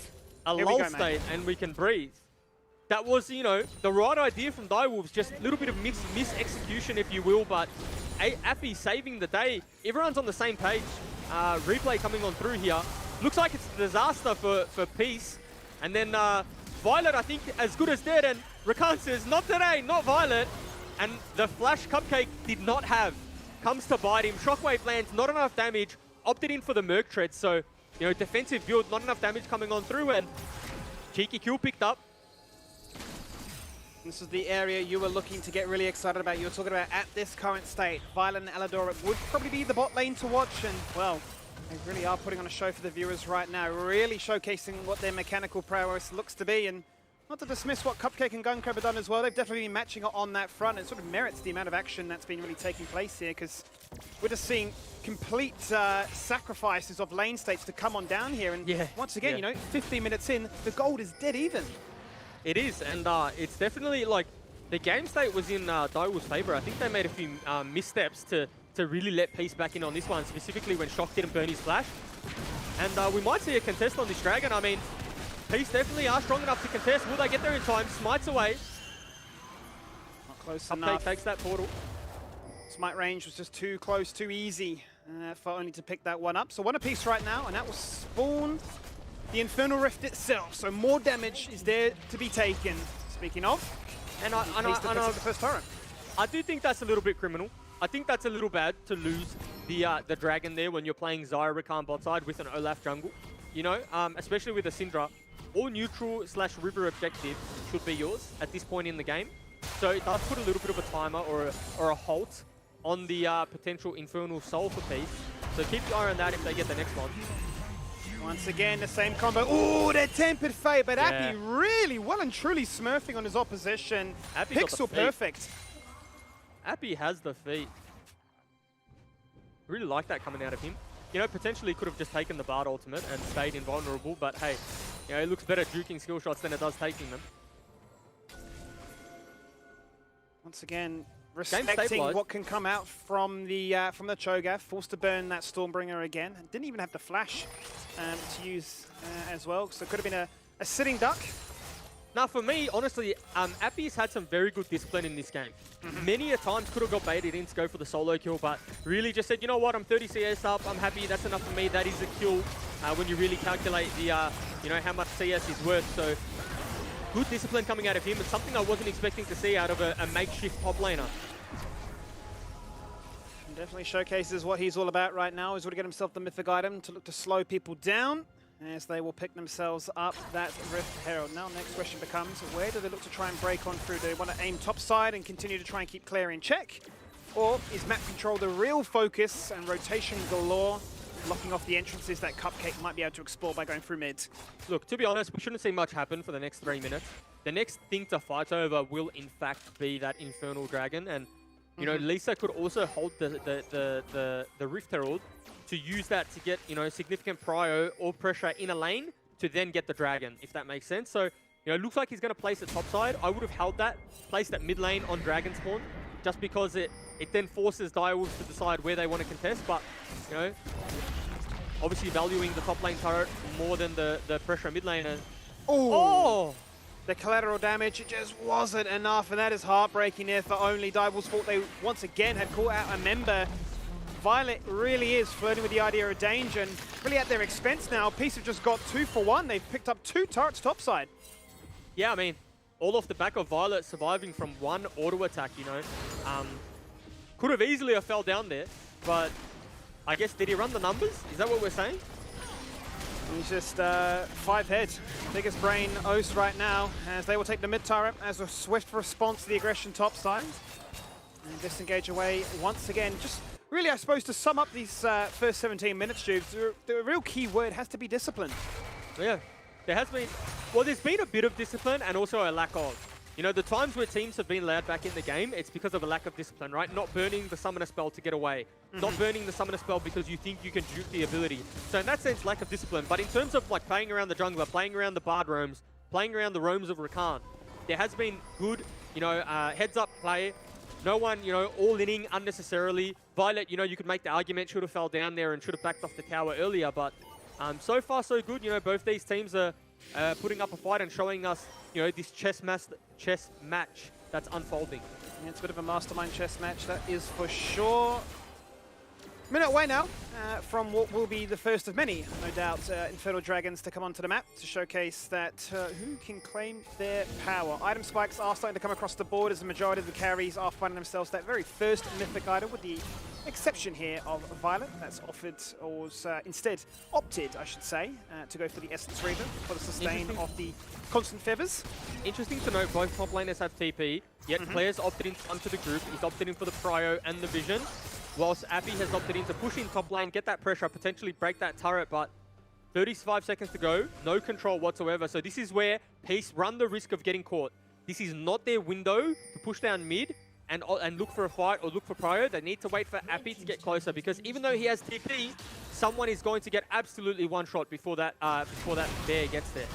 Speaker 3: Here we
Speaker 2: lull
Speaker 3: go, mate.
Speaker 2: state and we can breathe. That was, you know, the right idea from Direwolves. Just a little bit of mis-execution, if you will. But Appy saving the day. Everyone's on the same page. Replay coming on through here. Looks like it's a disaster for Peace. And then Violet, I think, as good as dead. And Rakan says, not today, not Violet. And the flash Cupcake did not have. Comes to bite him. Shockwave lands, not enough damage. Opted in for the Merc Tread. So, you know, defensive build, not enough damage coming on through. And cheeky kill picked up.
Speaker 3: This is the area you were looking to get really excited about. You were talking about at this current state, Violet and Aladoric would probably be the bot lane to watch, and well, they really are putting on a show for the viewers right now, really showcasing what their mechanical prowess looks to be, and not to dismiss what Cupcake and Gunkrab have done as well. They've definitely been matching it on that front. It sort of merits the amount of action that's been really taking place here, because we're just seeing complete sacrifices of lane states to come on down here, and once again, you know, 15 minutes in, the gold is dead even.
Speaker 2: It is, and it's definitely like the game state was in Direwolves' favor. I think they made a few missteps to really let Peace back in on this one, specifically when Shock didn't burn his flash. And we might see a contest on this Dragon. I mean, Peace definitely are strong enough to contest. Will they get there in time? Smites away.
Speaker 3: Not close
Speaker 2: Cupcake
Speaker 3: enough.
Speaker 2: takes that portal.
Speaker 3: Smite range was just too close, too easy for Only to pick that one up. So one apiece right now, and that will spawn the Infernal Rift itself. So more damage is there to be taken. Speaking of,
Speaker 2: And
Speaker 3: the first turret.
Speaker 2: I do think that's a little bit criminal. I think that's a little bad to lose the Dragon there when you're playing Zyra Rakan bot side with an Olaf jungle. You know, especially with a Syndra. All neutral / river objective should be yours at this point in the game. So it does put a little bit of a timer or a halt on the potential Infernal Soul for Peace. So keep your eye on that if they get the next one.
Speaker 3: Once again, the same combo. Ooh, they're Tempered Fate, but Appy really well and truly smurfing on his opposition.
Speaker 2: Appy got the
Speaker 3: Pixel
Speaker 2: feet.
Speaker 3: perfect.
Speaker 2: Appy has the feet. Really like that coming out of him. You know, potentially could have just taken the Bard ultimate and stayed invulnerable, but hey, you know, it looks better juking skill shots than it does taking them.
Speaker 3: Once again, respecting
Speaker 2: stabilized.
Speaker 3: what can come out from the Cho'Gath, forced to burn that Stormbringer again. Didn't even have the flash to use as well, so it could have been a sitting duck.
Speaker 2: Now, for me, honestly, Appy's had some very good discipline in this game. Many a times could have got baited in to go for the solo kill, but really just said, you know what, I'm 30 CS up, I'm happy, that's enough for me, that is a kill when you really calculate the, you know, how much CS is worth. So, good discipline coming out of him. It's something I wasn't expecting to see out of a makeshift top laner.
Speaker 3: Definitely showcases what he's all about right now. He's going to get himself the mythic item to look to slow people down as they will pick themselves up that Rift Herald. Now, next question becomes, where do they look to try and break on through? Do they want to aim top side and continue to try and keep Claire in check? Or is map control the real focus and rotation galore, blocking off the entrances that Cupcake might be able to explore by going through mid?
Speaker 2: Look, to be honest, we shouldn't see much happen for the next 3 minutes. The next thing to fight over will, in fact, be that Infernal Dragon. And, you know, Lisa could also hold the Rift Herald to use that to get, you know, significant prio or pressure in a lane to then get the Dragon, if that makes sense. So You know, it looks like he's going to place it topside. I would have held that, placed that mid lane on Dragon Spawn, just because it then forces Direwolves to decide where they want to contest. But, you know, obviously valuing the top lane turret more than the pressure mid lane. And
Speaker 3: oh! The collateral damage, it just wasn't enough, and that is heartbreaking there for Only. Direwolves thought they once again had caught out a member. Violet really is flirting with the idea of danger, and really at their expense now. Peace have just got 2 for 1. They've picked up 2 turrets topside.
Speaker 2: Yeah, I mean, all off the back of Violet surviving from 1 auto attack, you know. Could have easily have fell down there, but I guess, did he run the numbers? Is that what we're saying?
Speaker 3: He's just 5 heads. Biggest brain Oast right now, as they will take the mid turret as a swift response to the aggression topside. And disengage away once again. Just really, I suppose, to sum up these first 17 minutes, Jubes, the real key word has to be discipline.
Speaker 2: Yeah, there has been, well, there's been a bit of discipline and also a lack of. You know, the times where teams have been allowed back in the game, it's because of a lack of discipline, right? Not burning the summoner spell to get away. Not burning the summoner spell because you think you can juke the ability. So in that sense, lack of discipline. But in terms of like playing around the jungler, playing around the bard roams, playing around the roams of Rakan, there has been good, you know, heads up play. No one, you know, all-inning unnecessarily. Violet, you know, you could make the argument should have fell down there and should have backed off the tower earlier. But so far, so good. You know, both these teams are putting up a fight and showing us, you know, this chess match that's unfolding.
Speaker 3: Yeah, it's a bit of a mastermind chess match, that is for sure. Minute away now from what will be the first of many, no doubt, Infernal Dragons to come onto the map to showcase that who can claim their power. Item spikes are starting to come across the board as the majority of the carries are finding themselves that very first mythic item, with the exception here of Violet. That's offered, or was instead opted, I should say, to go for the Essence Raven for the sustain of the Constant Feathers.
Speaker 2: Interesting to note, both top laners have TP, yet players opted in to come to the group. He's opted in for the Prio and the Vision, whilst Appy has opted in to push in top lane, get that pressure, potentially break that turret, but 35 seconds to go, no control whatsoever. So this is where Peace run the risk of getting caught. This is not their window to push down mid and look for a fight or look for Prio. They need to wait for Appy to get closer, because even though he has TP, someone is going to get absolutely one shot before that bear gets there.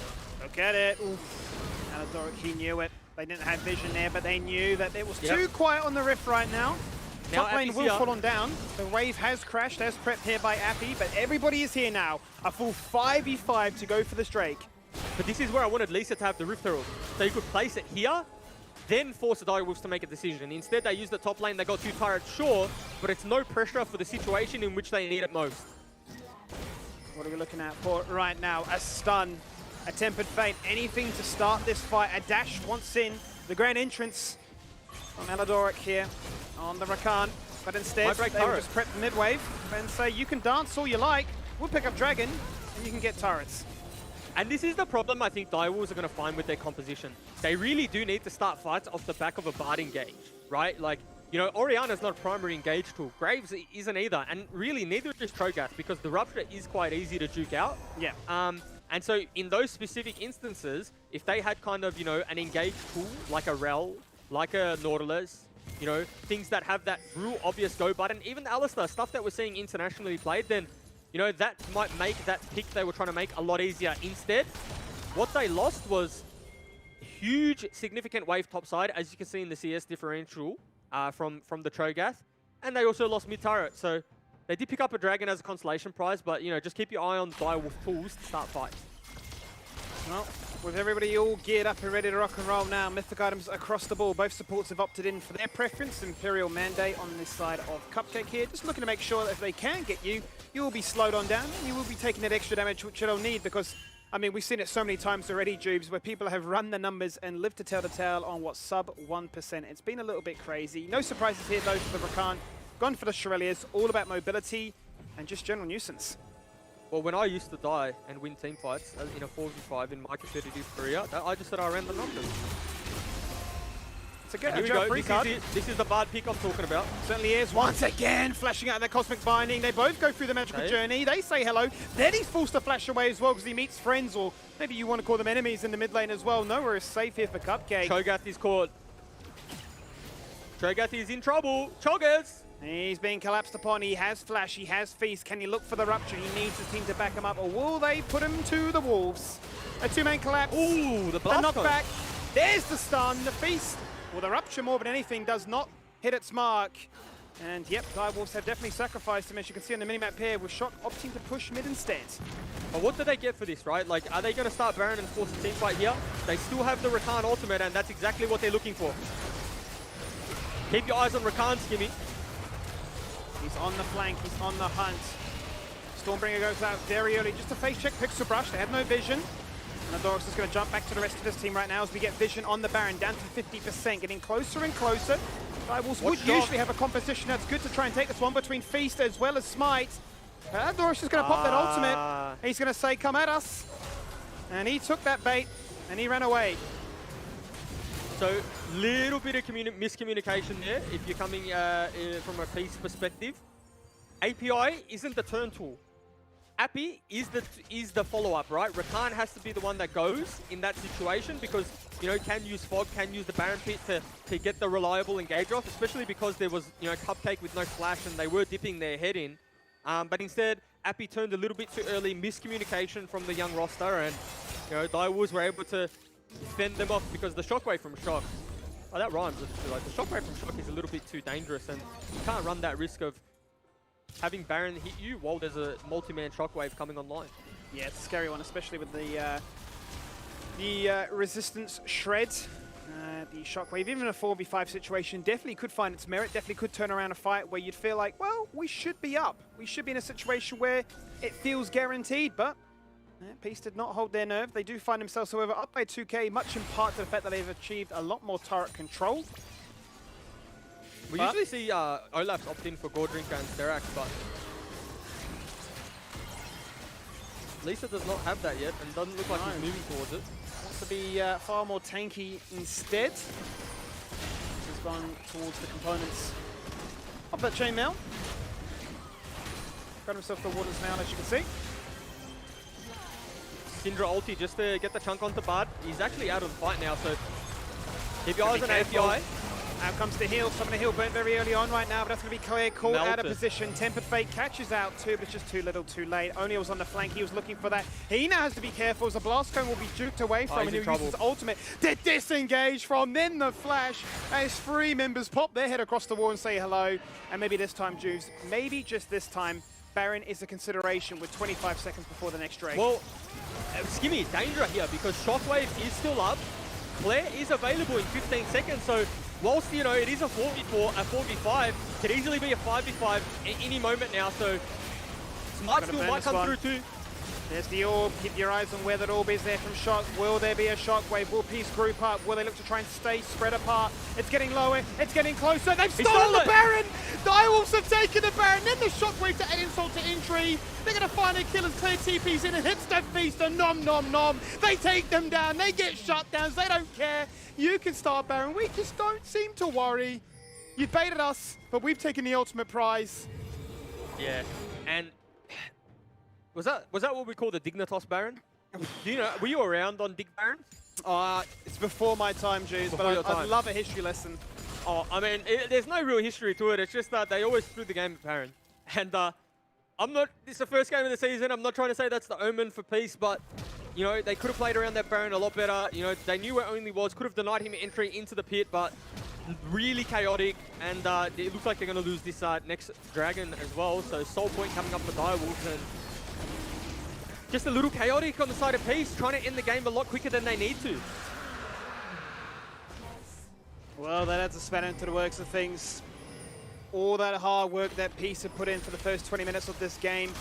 Speaker 3: Look at it. Aladoric, he knew it. They didn't have vision there, but they knew that it was too quiet on the rift right now. Top lane will fall on down. The wave has crashed, as prepped here by Appy, but everybody is here now. A full 5v5 to go for this Drake.
Speaker 2: But this is where I wanted Lisa to have the Rift Herald. So you could place it here, then force the Direwolves to make a decision. Instead, they used the top lane. They got 2 turrets, sure, but it's no pressure for the situation in which they need it most.
Speaker 3: What are we looking at for right now? A stun, a tempered fate, anything to start this fight. A dash once in, the grand entrance from Aladoric here on the Rakan, but instead they will just prep the mid-wave and say, you can dance all you like, we'll pick up Dragon, and you can get turrets.
Speaker 2: And this is the problem I think Direwolves are going to find with their composition. They really do need to start fights off the back of a Bard engage, right? Like, you know, Orianna's not a primary engage tool. Graves isn't either, and really neither is Trogath, because the Rupture is quite easy to juke out.
Speaker 3: Yeah.
Speaker 2: And so in those specific instances, if they had kind of, you know, an engage tool like a Rel, like a Nautilus, you know, things that have that real obvious go button, even Alistar, stuff that we're seeing internationally played, then, you know, that might make that pick they were trying to make a lot easier. Instead, what they lost was huge, significant wave topside, as you can see in the CS differential from the Trogath, and they also lost mid turret. So they did pick up a Dragon as a consolation prize, but, you know, just keep your eye on Direwolf tools to start fights.
Speaker 3: Well, with everybody all geared up and ready to rock and roll now, mythic items across the board. Both supports have opted in for their preference. Imperial Mandate on this side of Cupcake here. Just looking to make sure that if they can get you, you will be slowed on down. You will be taking that extra damage, which you don't need, because, I mean, we've seen it so many times already, Jubes, where people have run the numbers and lived to tell the tale on what, sub 1%. It's been a little bit crazy. No surprises here, though, for the Rakan. Gone for the Shurelias, all about mobility and just general nuisance.
Speaker 2: Well, when I used to die and win team fights in a 4v5 in my competitive career, I just said I ran the numbers.
Speaker 3: It's a good
Speaker 2: GRV card. This is the Bard pick I'm talking about.
Speaker 3: Certainly is. Once again, flashing out their Cosmic Binding. They both go through the magical journey. They say hello. Then he's forced to flash away as well because he meets friends, or maybe you want to call them enemies in the mid lane as well. Nowhere is safe here for Cupcake.
Speaker 2: Cho'Gath is caught. Cho'Gath is in trouble. Choggers!
Speaker 3: He's being collapsed upon. He has Flash. He has Feast. Can he look for the Rupture? He needs his team to back him up, or will they put him to the Wolves? A two-man collapse.
Speaker 2: Ooh, the
Speaker 3: The
Speaker 2: blast cone.
Speaker 3: knockback. There's the stun. The feast, or the rupture more than anything, does not hit its mark. And yep, Direwolves have definitely sacrificed him, as you can see on the minimap here, with Shock opting to push mid instead.
Speaker 2: But what do they get for this, right? Like, are they going to start Baron and force a team fight here? They still have the Rakan ultimate, and that's exactly what they're looking for. Keep your eyes on Rakan, Skimmy.
Speaker 3: He's on the flank, he's on the hunt. Stormbringer goes out very early, just a face check, Pixel Brush, they have no vision. And Adorix is going to jump back to the rest of this team right now as we get vision on the Baron, down to 50%, getting closer and closer. Rivals would usually have a composition that's good to try and take this one between Feast as well as Smite. Adorix is going to pop that ultimate. He's going to say, come at us. And he took that bait, and he ran away.
Speaker 2: So, little bit of miscommunication there, if you're coming from a Peace perspective. API isn't the turn tool. Appy is the follow-up, right? Rakan has to be the one that goes in that situation because, you know, can use Fog, can use the Baron Pit to get the reliable engage off, especially because there was, you know, Cupcake with no flash and they were dipping their head in. But instead, Appy turned a little bit too early, miscommunication from the young roster, and, you know, Direwolves were able to fend them off because the Shockwave from Shock, oh, that rhymes. Like, the Shockwave from Shock is a little bit too dangerous, and you can't run that risk of having Baron hit you while there's a multi-man Shockwave coming online.
Speaker 3: Yeah, it's a scary one, especially with the resistance shred. The Shockwave, even in a 4v5 situation, definitely could find its merit, definitely could turn around a fight where you'd feel like, well, we should be up. We should be in a situation where it feels guaranteed, but Peace did not hold their nerve. They do find themselves, however, up by 2k, much in part to the fact that they've achieved a lot more turret control.
Speaker 2: We usually see Olaf's opt in for Gordrinka and Sterax, but Lisa does not have that yet and doesn't look like he's moving towards it.
Speaker 3: Wants to be far more tanky instead. He's gone towards the components of that chainmail. Got himself the waters now, as you can see.
Speaker 2: Syndra ulti just to get the chunk onto Bard. He's actually out of the fight now, so keep your eyes on API.
Speaker 3: Out comes the heal. Some of the heal burnt very early on right now, but that's going to be clear. Caught out of position. Tempered Fate catches out too, but it's just too little too late. Only was on the flank. He was looking for that. He now has to be careful as the blast cone will be juked away from him. He uses his ultimate to disengage from. Then the flash as three members pop their head across the wall and say hello. And maybe this time, Juice, maybe just this time, Baron is a consideration with 25 seconds before the next Drake.
Speaker 2: Well, Skimmy, danger here because Shockwave is still up. Claire is available in 15 seconds, so whilst, you know, it is a 4v4, a 4v5, could easily be a 5v5 at any moment now, so Smart still might come through too.
Speaker 3: There's the orb. Keep your eyes on where that orb is there from Shock. Will there be a Shockwave? Will Peace group up? Will they look to try and stay spread apart? It's getting lower. It's getting closer. They've stolen the Baron! Direwolves have taken the Baron. Then the Shockwave to add insult to injury. They're going to find a kill as clear TPs in and hits that Feast and nom nom nom. They take them down. They get shutdowns. They don't care. You can start Baron. We just don't seem to worry. You baited us, but we've taken the ultimate prize.
Speaker 2: Yeah, and was that what we call the Dignitas Baron? Do you know, were you around on Dig Baron?
Speaker 3: It's before my time, Juice, but I'd love a history lesson.
Speaker 2: Oh, I mean, there's no real history to it. It's just that they always threw the game at Baron. And it's the first game of the season. I'm not trying to say that's the omen for Peace, but, you know, they could have played around that Baron a lot better. You know, they knew where Only was, could have denied him entry into the pit, but really chaotic. And it looks like they're going to lose this next Dragon as well. So Soul Point coming up for Direwolves, and just a little chaotic on the side of Peace, trying to end the game a lot quicker than they need to.
Speaker 3: Well, that adds a spanner into the works of things. All that hard work that Peace have put in for the first 20 minutes of this game,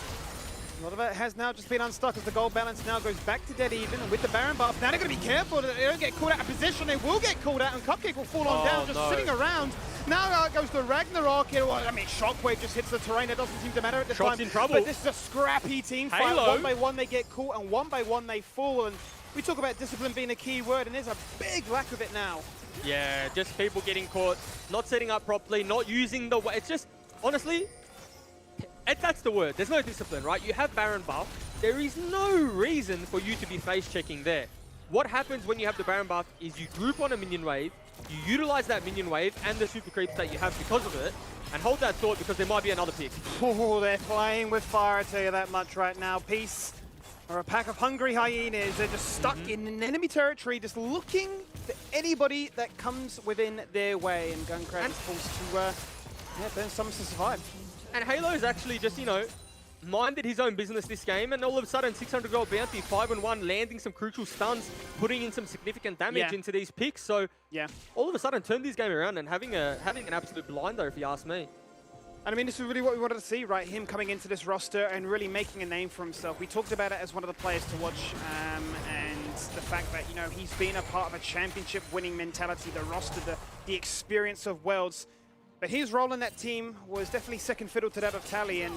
Speaker 3: a lot of it has now just been unstuck as the goal balance now goes back to dead even. And with the Baron buff, now they're going to be careful that they don't get caught out of position. They will get called out and Cupcake will fall on down, just sitting around. Now goes the Ragnarok here. Well, I mean, Shockwave just hits the terrain. It doesn't seem to matter at this time.
Speaker 2: In trouble.
Speaker 3: But this is a scrappy team fight. One by one they get caught and one by one they fall. And we talk about discipline being a key word, and there's a big lack of it now.
Speaker 2: Yeah, just people getting caught, not setting up properly, not using the way. It's just, honestly, that's the word. There's no discipline, right? You have Baron buff. There is no reason for you to be face checking there. What happens when you have the Baron buff is you group on a minion wave, you utilize that minion wave and the super creeps that you have because of it, and hold that thought because there might be another pick.
Speaker 3: Oh, they're playing with fire, I tell you that much right now. Peace Or a pack of hungry hyenas. They're just stuck in enemy territory, just looking for anybody that comes within their way. And Guncrab is forced to burn summons to survive.
Speaker 2: And Halo's actually just, you know, minded his own business this game, and all of a sudden 600 gold bounty, 5-1, landing some crucial stuns, putting in some significant damage into these picks. So all of a sudden turned this game around and having an absolute blinder, if you ask me.
Speaker 3: And I mean, this is really what we wanted to see, right? Him coming into this roster and really making a name for himself. We talked about it as one of the players to watch, and the fact that, you know, he's been a part of a championship winning mentality, the roster, the experience of Worlds. But his role in that team was definitely second fiddle to that of Tally, and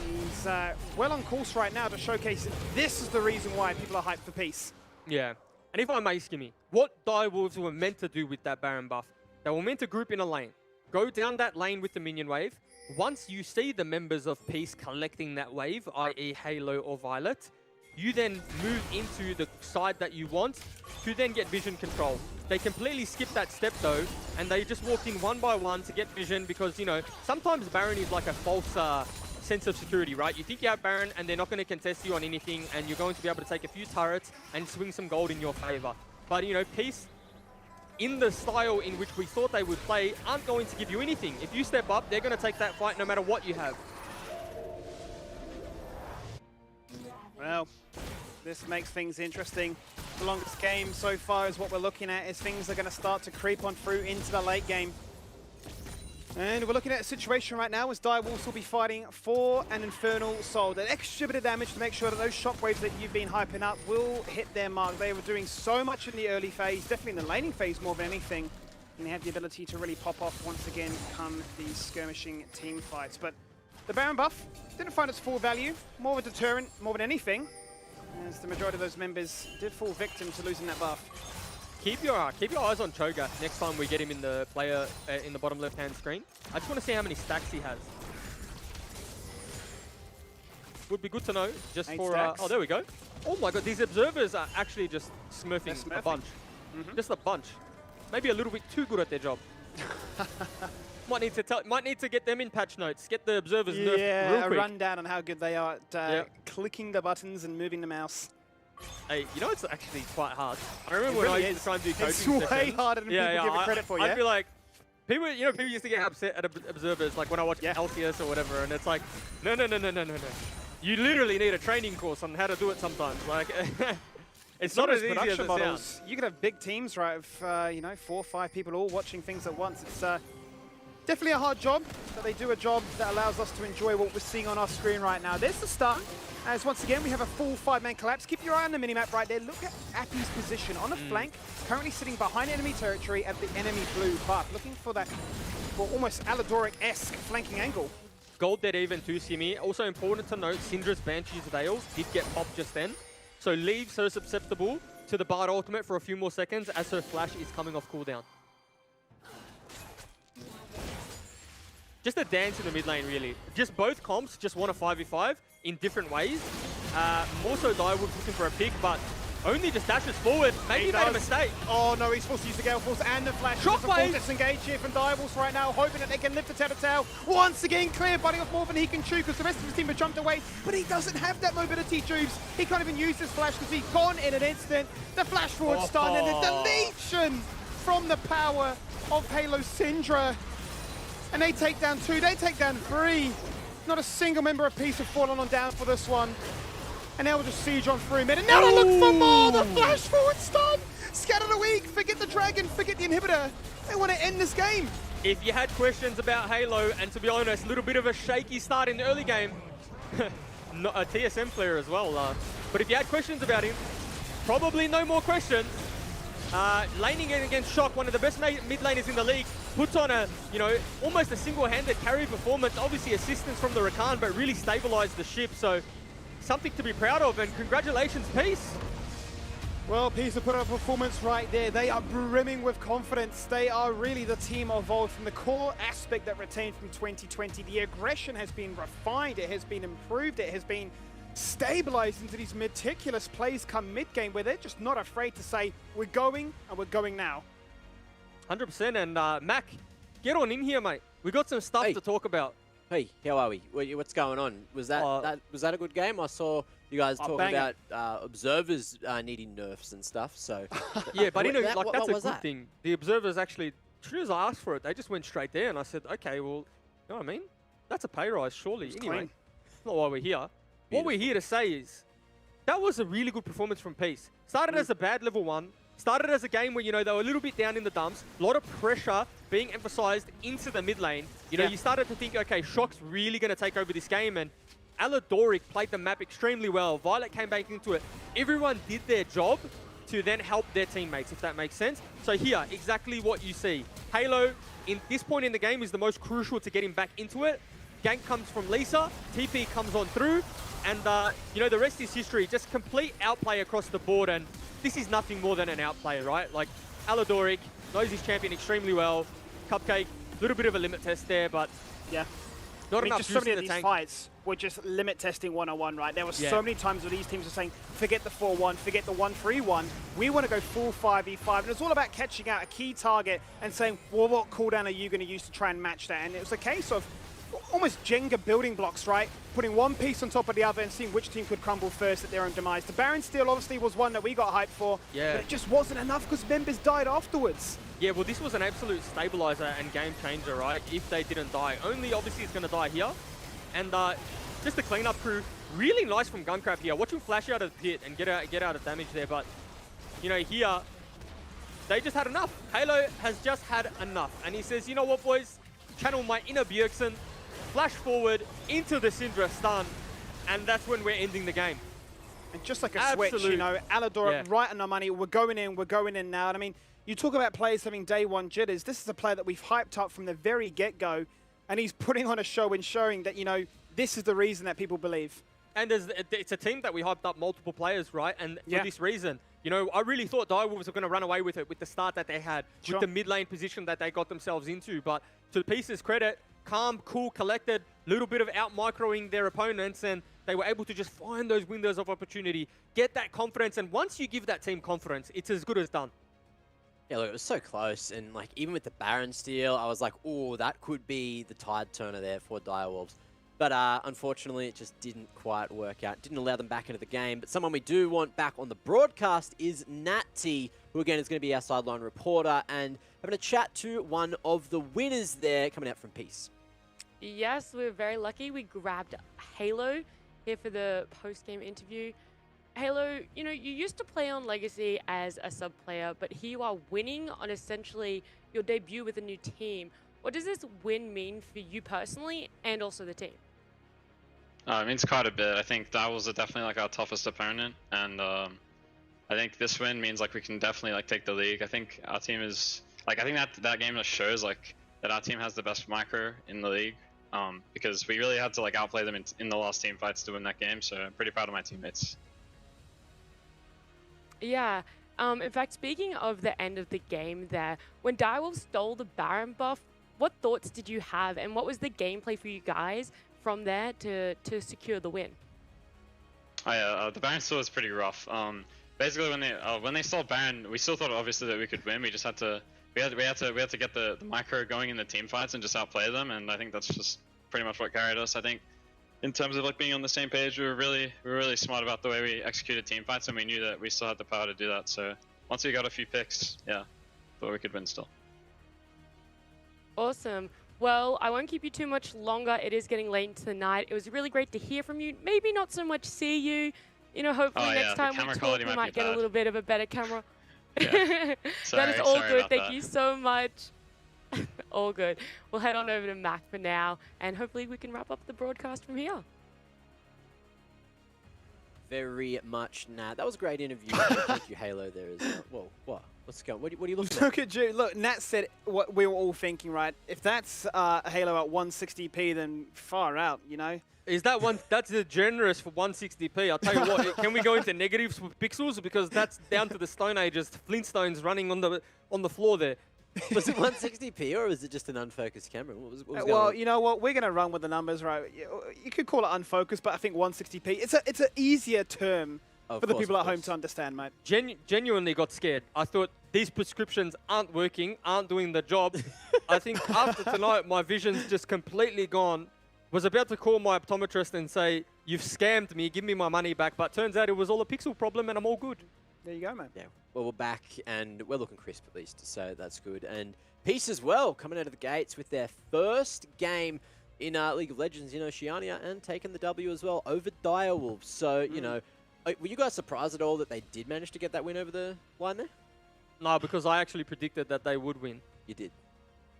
Speaker 3: he's well on course right now to showcase this is the reason why people are hyped for Peace.
Speaker 2: Yeah. And if I may, Skimmy, what Direwolves were meant to do with that Baron buff, they were meant to group in a lane. Go down that lane with the minion wave. Once you see the members of Peace collecting that wave, i.e. Halo or Violet, you then move into the side that you want to then get vision control. They completely skipped that step though, and they just walked in one by one to get vision because, you know, sometimes Baron is like a false sense of security, right? You think you have Baron and they're not going to contest you on anything, and you're going to be able to take a few turrets and swing some gold in your favor. But, you know, Peace, in the style in which we thought they would play, aren't going to give you anything. If you step up, they're going to take that fight no matter what you have.
Speaker 3: Well, this makes things interesting. The longest game so far is what we're looking at, as things are going to start to creep on through into the late game. And we're looking at a situation right now as Direwolves will be fighting for an Infernal Soul. An extra bit of damage to make sure that those shockwaves that you've been hyping up will hit their mark. They were doing so much in the early phase, definitely in the laning phase more than anything. And they have the ability to really pop off once again come these skirmishing team fights. But the Baron buff didn't find its full value, more of a deterrent more than anything, as the majority of those members did fall victim to losing that buff.
Speaker 2: Keep your eyes on Cho'Gath next time we get him in the player in the bottom left-hand screen. I just want to see how many stacks he has. Would be good to know just
Speaker 3: 8
Speaker 2: for.
Speaker 3: stacks.
Speaker 2: Oh, there we go. Oh my God, these observers are actually just smurfing a bunch. Just a bunch. Maybe a little bit too good at their job. Might need to get them in patch notes. Get the observers nerfed real
Speaker 3: a
Speaker 2: quick.
Speaker 3: rundown on how good they are at clicking the buttons and moving the mouse.
Speaker 2: Hey, you know it's actually quite hard. I remember when I used to try and do coaching
Speaker 3: It's
Speaker 2: sessions.
Speaker 3: way harder than people give it credit for,
Speaker 2: I'd be like, people used to get upset at observers, like when I watch LCS or whatever, and it's like, no. You literally need a training course on how to do it sometimes. Like, it's not as easy as it sounds.
Speaker 3: You could have big teams, right, of, you know, 4 or 5 people all watching things at once. It's definitely a hard job, but they do a job that allows us to enjoy what we're seeing on our screen right now. There's the start. As once again, we have a full 5-man collapse. Keep your eye on the minimap right there. Look at Appy's position on the flank, currently sitting behind enemy territory at the enemy blue buff, looking for that almost Aladoric-esque flanking angle.
Speaker 2: Gold dead even too, Simi. Also important to note, Syndra's Banshee's Veils did get popped just then. So leaves her susceptible to the Bard ultimate for a few more seconds as her flash is coming off cooldown. Just a dance in the mid lane, really. Just both comps just want a 5v5 in different ways. More so Direwolves looking for a pick, but only just dashes forward. Maybe he made a mistake.
Speaker 3: Oh no, he's forced to use the Gale Force and the Flash.
Speaker 2: Shockwave!
Speaker 3: Disengage here from Direwolves right now, hoping that they can lift the tail. Once again, clear, biting off more than he can chew because the rest of his team have jumped away, but he doesn't have that mobility, Jubes. He can't even use his Flash because he's gone in an instant. The Flash forward stun and the deletion from the power of Halo Syndra. And they take down 2, they take down 3. Not a single member of Peace have fallen on down for this one. And now we'll just siege on through mid. And now they look for more! The flash forward stun! Scatter the weak, forget the dragon, forget the inhibitor. They want to end this game.
Speaker 2: If you had questions about Halo, and to be honest, a little bit of a shaky start in the early game, not a TSM player as well. But if you had questions about him, probably no more questions. Laning in against Shock, one of the best mid laners in the league, puts on a, you know, almost a single-handed carry performance. Obviously assistance from the Rakan, but really stabilized the ship. So something to be proud of, and congratulations, Peace.
Speaker 3: Well, Peace have put up a performance right there. They are brimming with confidence. They are really the team evolved from the core aspect that retained from 2020. The aggression has been refined, it has been improved, it has been stabilized into these meticulous plays come mid-game where they're just not afraid to say, we're going and we're going now.
Speaker 2: 100%, and Mac, get on in here, mate. We got some stuff to talk about.
Speaker 1: Hey, how are we? What's going on? Was that, was that a good game? I saw You guys
Speaker 3: Oh,
Speaker 1: talking
Speaker 3: banger.
Speaker 1: about observers needing nerfs and stuff. So
Speaker 2: Yeah, but you know,
Speaker 1: That-
Speaker 2: like
Speaker 1: what
Speaker 2: that's a
Speaker 1: was
Speaker 2: good
Speaker 1: that?
Speaker 2: thing. The observers actually, as soon as I asked for it, they just went straight there, and I said, okay, well, you know what I mean? That's a pay rise, surely.
Speaker 3: It's
Speaker 2: Anyway,
Speaker 3: clean.
Speaker 2: not why we're here. What we're here to say is, that was a really good performance from Peace. Started as a bad level 1, started as a game where, you know, they were a little bit down in the dumps, a lot of pressure being emphasized into the mid lane. You know,
Speaker 3: Yeah.
Speaker 2: you started to think, okay, Shock's really going to take over this game, and Aladoric played the map extremely well. Violet came back into it. Everyone did their job to then help their teammates, if that makes sense. So here, exactly what you see. Halo, in this point in the game, is the most crucial to getting back into it. Gank comes from Lisa, TP comes on through, and you know, the rest is history. Just complete outplay across the board, and this is nothing more than an outplay, right? Like, Aladoric knows his champion extremely well. Cupcake, a little bit of a limit test there, but
Speaker 3: Yeah.
Speaker 2: not
Speaker 3: I mean,
Speaker 2: enough
Speaker 3: just so
Speaker 2: juice
Speaker 3: many
Speaker 2: in
Speaker 3: of
Speaker 2: the
Speaker 3: these
Speaker 2: tank.
Speaker 3: fights were just limit testing 101, right? There were
Speaker 2: Yeah.
Speaker 3: so many times where these teams were saying, forget the 4-1, forget the 1-3-1. We want to go full 5v5. And it's all about catching out a key target and saying, well, what cooldown are you going to use to try and match that? And it was a case of almost Jenga building blocks, right? Putting one piece on top of the other and seeing which team could crumble first at their own demise. The Baron Steel obviously was one that we got hyped for,
Speaker 2: Yeah.
Speaker 3: but it just wasn't enough because members died afterwards.
Speaker 2: Yeah, well, this was an absolute stabilizer and game changer, right? If they didn't die. Only, obviously, it's going to die here. And just the cleanup crew, really nice from Gunkrab here. Watch him flash out of the pit and get out of damage there. But, you know, here, they just had enough. Halo has just had enough. And he says, you know what, boys? Channel my inner Bjergsen, flash forward into the Syndra stun, and that's when we're ending the game.
Speaker 3: And just like a switch, you
Speaker 2: Absolute.
Speaker 3: know, Alador
Speaker 2: Yeah.
Speaker 3: right on the money. We're going in now. And I mean, you talk about players having day one jitters. This is a player that we've hyped up from the very get-go, and he's putting on a show and showing that, you know, this is the reason that people believe.
Speaker 2: And it's a team that we hyped up multiple players, right? And
Speaker 3: Yeah.
Speaker 2: for this reason, you know, I really thought Direwolves were going to run away with it with the start that they had,
Speaker 3: Sure.
Speaker 2: with the mid lane position that they got themselves into. But to Peace's credit, calm, cool, collected, little bit of out-microing their opponents, and they were able to just find those windows of opportunity, get that confidence, and once you give that team confidence, it's as good as done.
Speaker 1: Yeah, look, it was so close, and like even with the Baron steal, I was like, oh, that could be the tide turner there for Direwolves. But unfortunately, it just didn't quite work out. Didn't allow them back into the game. But someone we do want back on the broadcast is Natty, who again is going to be our sideline reporter and having a chat to one of the winners there coming out from Peace.
Speaker 5: Yes, we were very lucky. We grabbed Halo here for the post-game interview. Halo, you know, you used to play on Legacy as a sub-player, but here you are winning on essentially your debut with a new team. What does this win mean for you personally and also the team?
Speaker 8: It means quite a bit. I think that was definitely like our toughest opponent, and I think this win means like we can definitely like take the league. I think our team is like I think that game just shows like that our team has the best micro in the league, because we really had to like outplay them in the last team fights to win that game. So I'm pretty proud of my teammates.
Speaker 5: Yeah. In fact, speaking of the end of the game there, when Direwolves stole the Baron buff, what thoughts did you have, and what was the gameplay for you guys from there to secure the win?
Speaker 8: Oh yeah, the Baron still was pretty rough. Basically, when they stole Baron, we still thought obviously that we could win. We just had to we had to get the micro going in the team fights and just outplay them, and I think that's just pretty much what carried us. I think in terms of like being on the same page, we were really smart about the way we executed team fights, and we knew that we still had the power to do that. So once we got a few picks, yeah, thought we could win still.
Speaker 5: Awesome. Well, I won't keep you too much longer. It is getting late into the night. It was really great to hear from you. Maybe not so much see you. You know, hopefully
Speaker 8: Oh,
Speaker 5: next
Speaker 8: yeah, the
Speaker 5: time we
Speaker 8: camera
Speaker 5: talk,
Speaker 8: quality
Speaker 5: we
Speaker 8: might
Speaker 5: might
Speaker 8: be
Speaker 5: get a
Speaker 8: bad.
Speaker 5: little bit of a better camera.
Speaker 8: Yeah.
Speaker 5: That is all
Speaker 8: Sorry
Speaker 5: good.
Speaker 8: about
Speaker 5: Thank
Speaker 8: that.
Speaker 5: you so much. All good. We'll head on over to Mac for now, and hopefully we can wrap up the broadcast from here.
Speaker 1: Very much, Nat. That was a great interview. Thank you, Halo, there as well. Whoa, what? What's going? What are you looking at?
Speaker 3: Look at you. Look, Nat said what we were all thinking, right? If that's Halo at 160p, then far out, you know?
Speaker 2: Is that one? That's generous for 160p. I'll tell you what. Can we go into negatives for pixels, because that's down to the Stone Ages, Flintstones running on the floor there.
Speaker 1: Was it 160p or was it just an unfocused camera? What was going
Speaker 3: Well,
Speaker 1: on?
Speaker 3: you know what? We're going to run with the numbers, right? You could call it unfocused, but I think 160p. It's an easier term
Speaker 1: Of
Speaker 3: for the
Speaker 1: course,
Speaker 3: people
Speaker 1: of
Speaker 3: at home
Speaker 1: course.
Speaker 3: to understand, mate.
Speaker 2: Genuinely got scared. I thought these prescriptions aren't working, aren't doing the job. I think after tonight, my vision's just completely gone. Was about to call my optometrist and say, you've scammed me, give me my money back. But turns out it was all a pixel problem and I'm all good.
Speaker 3: There you go, man.
Speaker 1: Yeah, well, we're back and we're looking crisp at least, so that's good. And Peace as well, coming out of the gates with their first game in League of Legends in Oceania and taking the W as well over Direwolves. So, you know, were you guys surprised at all that they did manage to get that win over the line there?
Speaker 2: No, because I actually predicted that they would win.
Speaker 1: You did.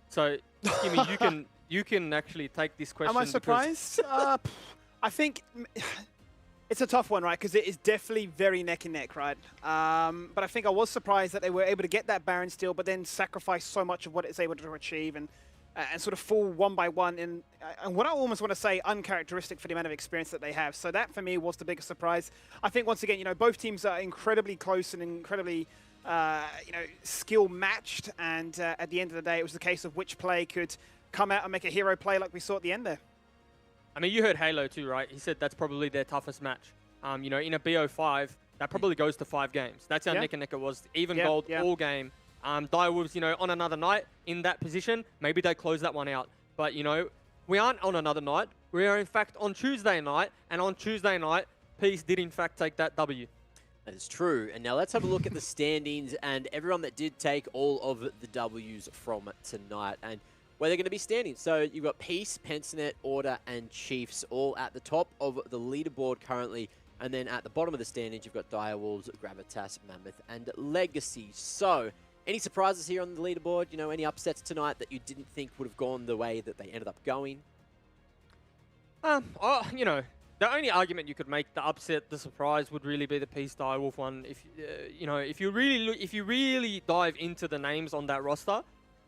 Speaker 2: So, Kimmy, you can actually take this question.
Speaker 3: Am I surprised? I think it's a tough one, right? Because it is definitely very neck and neck, right? But I think I was surprised that they were able to get that Baron steal, but then sacrifice so much of what it's able to achieve and sort of fall one by one in what I almost want to say uncharacteristic for the amount of experience that they have. So that for me was the biggest surprise. I think once again, you know, both teams are incredibly close and incredibly skill matched, and at the end of the day, it was the case of which play could come out and make a hero play like we saw at the end there.
Speaker 2: I mean, you heard Halo too, right? He said that's probably their toughest match. You know, in a BO5, that probably goes to 5 games. That's how neck and neck it was. Even gold all game. Direwolves, you know, on another night in that position, maybe they close that one out. But, you know, we aren't on another night. We are, in fact, on Tuesday night. And on Tuesday night, Peace did, in fact, take that W.
Speaker 1: That is true. And now let's have a look at the standings and everyone that did take all of the Ws from tonight and where they're going to be standing. So you've got Peace, Pensinet, Order, and Chiefs all at the top of the leaderboard currently. And then at the bottom of the standings, you've got Direwolves, Gravitas, Mammoth, and Legacy. So any surprises here on the leaderboard? You know, any upsets tonight that you didn't think would have gone the way that they ended up going?
Speaker 2: You know, the only argument you could make, the upset, the surprise, would really be the Peace Direwolf one. If you know, if you really dive into the names on that roster,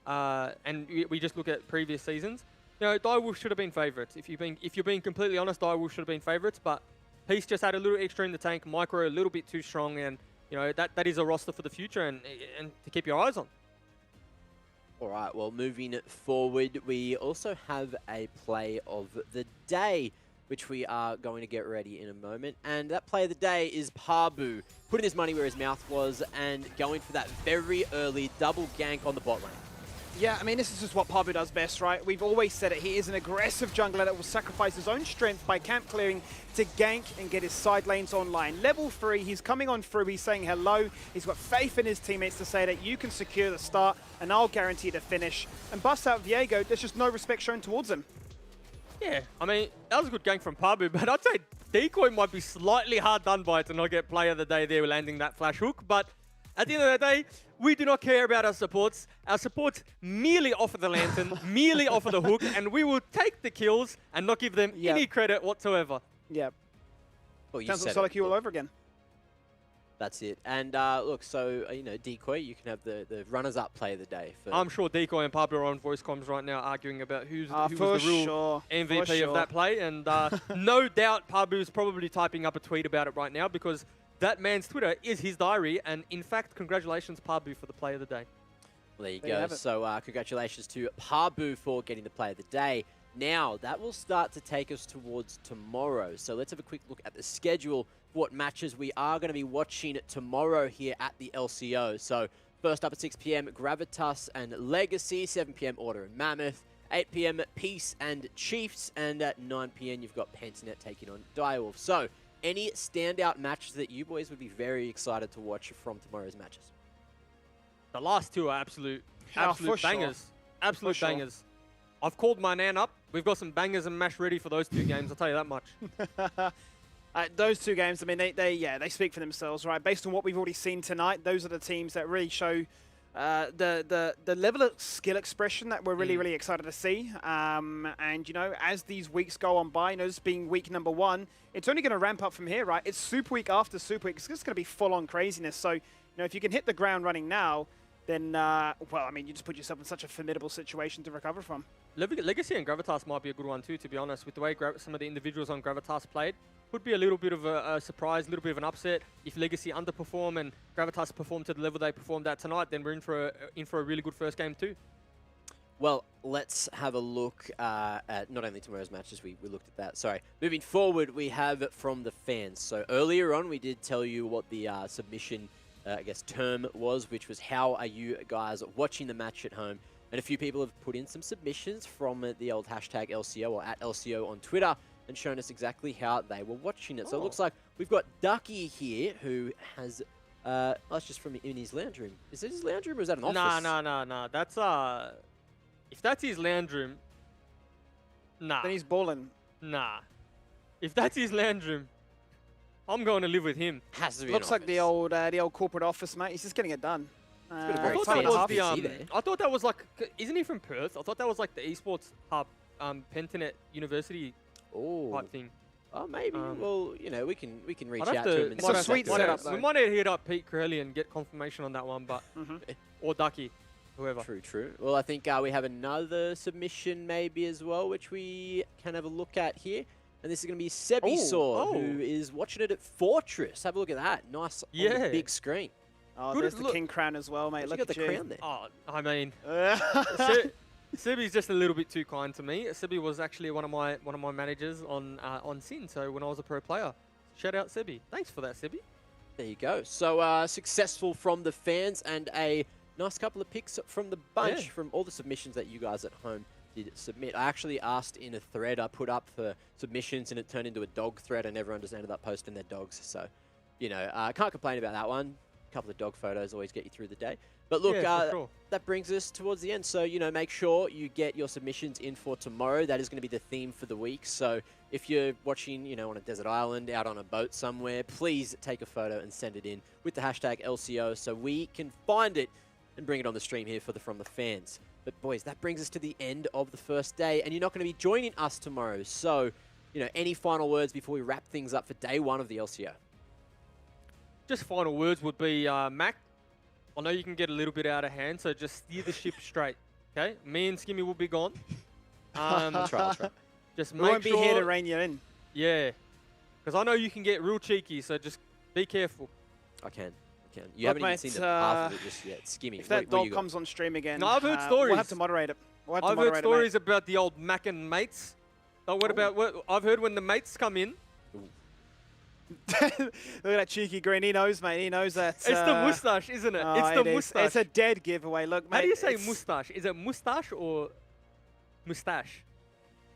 Speaker 2: and we just look at previous seasons, you know, Direwolf should have been favourites. If you're being completely honest, Direwolf should have been favourites. But Peace just had a little extra in the tank, Micro a little bit too strong, and you know that is a roster for the future and to keep your eyes on.
Speaker 1: All right, well, moving forward, we also have a play of the day, which we are going to get ready in a moment. And that play of the day is Pabu, putting his money where his mouth was and going for that very early double gank on the bot lane.
Speaker 3: Yeah, I mean, this is just what Pabu does best, right? We've always said it. He is an aggressive jungler that will sacrifice his own strength by camp clearing to gank and get his side lanes online. Level 3, he's coming on through, he's saying hello. He's got faith in his teammates to say that you can secure the start and I'll guarantee the finish. And bust out Viego, there's just no respect shown towards him.
Speaker 2: Yeah, I mean, that was a good gank from Pabu, but I'd say Decoy might be slightly hard done by to not get player of the day there landing that flash hook, but at the end of the day, we do not care about our supports. Our supports merely offer the lantern, merely offer the hook, and we will take the kills and not give them any credit whatsoever.
Speaker 3: Yeah.
Speaker 1: Well, you
Speaker 3: Sounds
Speaker 1: said
Speaker 3: like Sonic all over again.
Speaker 1: That's it. And look, so, you know, Decoy, you can have the runners-up play of the day.
Speaker 2: I'm sure Decoy and Pablo are on voice comms right now arguing about who was the real MVP of that play. And no doubt Pablo is probably typing up a tweet about it right now because that man's Twitter is his diary. And in fact, congratulations, Pablo, for the play of the day.
Speaker 1: Well, there you go. So congratulations to Pabu for getting the play of the day. Now, that will start to take us towards tomorrow. So let's have a quick look at the schedule for what matches we are going to be watching tomorrow here at the LCO. So first up at 6 p.m, Gravitas and Legacy, 7 p.m, Order and Mammoth, 8 p.m, Peace and Chiefs, and at 9 p.m, you've got Pensinet taking on Direwolf. So any standout matches that you boys would be very excited to watch from tomorrow's matches?
Speaker 2: The last two are absolute bangers.
Speaker 3: Sure.
Speaker 2: Absolute bangers. I've called my nan up. We've got some bangers and mash ready for those two games, I'll tell you that much.
Speaker 3: Those two games, I mean, they speak for themselves, right? Based on what we've already seen tonight, those are the teams that really show the level of skill expression that we're really excited to see. And, you know, as these weeks go on by, you know, this being week number 1, it's only going to ramp up from here, right? It's Super Week after Super Week. It's just going to be full-on craziness. So, you know, if you can hit the ground running now, then, well, I mean, you just put yourself in such a formidable situation to recover from.
Speaker 2: Legacy and Gravitas might be a good one too, to be honest. With the way some of the individuals on Gravitas played, could be a little bit of a surprise, a little bit of an upset. If Legacy underperform and Gravitas perform to the level they performed at tonight, then we're in for a really good first game too.
Speaker 1: Well, let's have a look at not only tomorrow's matches, we looked at that. Sorry. Moving forward, we have from the fans. So earlier on, we did tell you what the submission, I guess, term was, which was how are you guys watching the match at home? And a few people have put in some submissions from the old hashtag LCO or at LCO on Twitter. and shown us exactly how they were watching it. So it looks like we've got Ducky here, who has, that's just from in his lounge room. Is it his lounge room or is that an office?
Speaker 2: Nah. That's, if that's his lounge room, nah.
Speaker 3: Then he's balling.
Speaker 2: Nah. If that's his lounge room, I'm going to live with him.
Speaker 1: Has to be
Speaker 3: Looks
Speaker 1: an
Speaker 3: like the old corporate office, mate. He's just getting it done.
Speaker 1: got a
Speaker 2: I
Speaker 1: very
Speaker 2: thought
Speaker 1: fancy
Speaker 2: that was
Speaker 1: office
Speaker 2: the,
Speaker 1: there.
Speaker 2: I thought that was like, isn't he from Perth? I thought that was like the esports hub, Pentanet University type thing.
Speaker 1: Oh, maybe. Well, you know, we can reach
Speaker 2: I'd have
Speaker 1: out to him. And
Speaker 3: It's a
Speaker 1: see
Speaker 3: sweet
Speaker 1: exactly
Speaker 3: setup,
Speaker 1: what
Speaker 2: We
Speaker 3: though.
Speaker 2: might need to hit up Pete Curley and get confirmation on that one, but or Ducky, whoever.
Speaker 1: True. Well, I think we have another submission maybe as well, which we can have a look at here. And this is going to be Sebisaw, who is watching it at Fortress. Have a look at that. Nice on the big screen.
Speaker 3: Oh,
Speaker 2: Good
Speaker 3: there's the
Speaker 2: look.
Speaker 3: king crown as well, mate.
Speaker 1: You
Speaker 3: Look
Speaker 1: got
Speaker 3: at
Speaker 1: the
Speaker 3: you.
Speaker 1: crown there.
Speaker 2: Oh, I mean,
Speaker 3: Uh,
Speaker 2: Sebi's just a little bit too kind to me. Sebi was actually one of my managers on Sin, so when I was a pro player. Shout out Sebi. Thanks for that, Sebi.
Speaker 1: There you go. So successful from the fans and a nice couple of picks from the bunch from all the submissions that you guys at home did submit. I actually asked in a thread I put up for submissions and it turned into a dog thread and everyone just ended up posting their dogs. So, you know, can't complain about that one. A couple of dog photos always get you through the day. But look,
Speaker 2: Yeah, for sure.
Speaker 1: that brings us towards the end. So, you know, make sure you get your submissions in for tomorrow. That is going to be the theme for the week. So if you're watching, you know, on a desert island, out on a boat somewhere, please take a photo and send it in with the hashtag LCO so we can find it and bring it on the stream here for From the Fans. But boys, that brings us to the end of the first day, and you're not going to be joining us tomorrow. So, you know, any final words before we wrap things up for day one of the LCO?
Speaker 2: Just final words would be, Mac, I know you can get a little bit out of hand, so just steer the ship straight, okay? Me and Skimmy will be gone.
Speaker 1: I'll try.
Speaker 2: Just
Speaker 3: we
Speaker 2: make
Speaker 3: won't be
Speaker 2: sure,
Speaker 3: here to rein you in.
Speaker 2: Yeah, because I know you can get real cheeky, so just be careful.
Speaker 1: I can.
Speaker 3: Look,
Speaker 1: You haven't even
Speaker 3: mate,
Speaker 1: seen the half of it just yet. Skimmy,
Speaker 3: If
Speaker 1: what
Speaker 3: that
Speaker 1: you
Speaker 3: dog
Speaker 1: got?
Speaker 3: comes on stream again,
Speaker 2: No, I've heard
Speaker 3: We'll
Speaker 2: stories.
Speaker 3: have to moderate it. We'll have to
Speaker 2: I've heard
Speaker 3: moderate it, mate.
Speaker 2: stories about the old Mac and mates. Oh, what about I've heard when the mates come in?
Speaker 3: Look at that cheeky grin. He knows, mate. He knows that.
Speaker 2: It's the moustache, isn't it?
Speaker 3: Oh,
Speaker 2: it's the
Speaker 3: it is.
Speaker 2: moustache.
Speaker 3: It's a dead giveaway. Look, mate.
Speaker 2: How do you say
Speaker 3: it's-
Speaker 2: moustache? Is it moustache or moustache?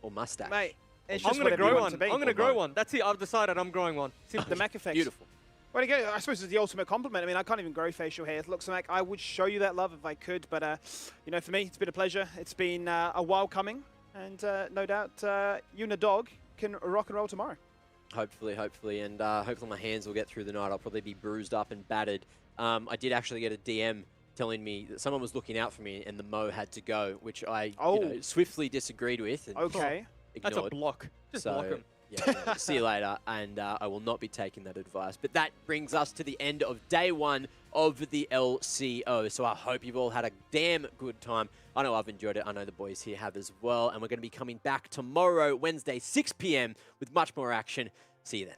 Speaker 1: Or mustache?
Speaker 3: Mate, it's
Speaker 2: I'm
Speaker 3: just
Speaker 2: gonna
Speaker 3: whatever you
Speaker 2: grow
Speaker 3: want
Speaker 2: one.
Speaker 3: to be.
Speaker 2: I'm gonna grow one. That's it. I've decided I'm growing one.
Speaker 3: The Mac effect.
Speaker 1: Beautiful.
Speaker 3: Well, again, I suppose it's the ultimate compliment. I mean, I can't even grow facial hair. Look, so Mac, I would show you that love if I could, but you know, for me, it's been a pleasure. It's been a while coming, and no doubt you and a dog can rock and roll tomorrow.
Speaker 1: Hopefully, and hopefully my hands will get through the night. I'll probably be bruised up and battered. I did actually get a DM telling me that someone was looking out for me and the Mo had to go, which I you know, swiftly disagreed with. And
Speaker 3: Okay.
Speaker 2: That's a
Speaker 1: ignored.
Speaker 2: block. Just
Speaker 1: So,
Speaker 2: block him.
Speaker 1: Yeah, no, see you later, and I will not be taking that advice. But that brings us to the end of day one of the LCO. So I hope you've all had a damn good time. I know I've enjoyed it. I know the boys here have as well. And we're going to be coming back tomorrow, Wednesday, 6 p.m. with much more action. See you then.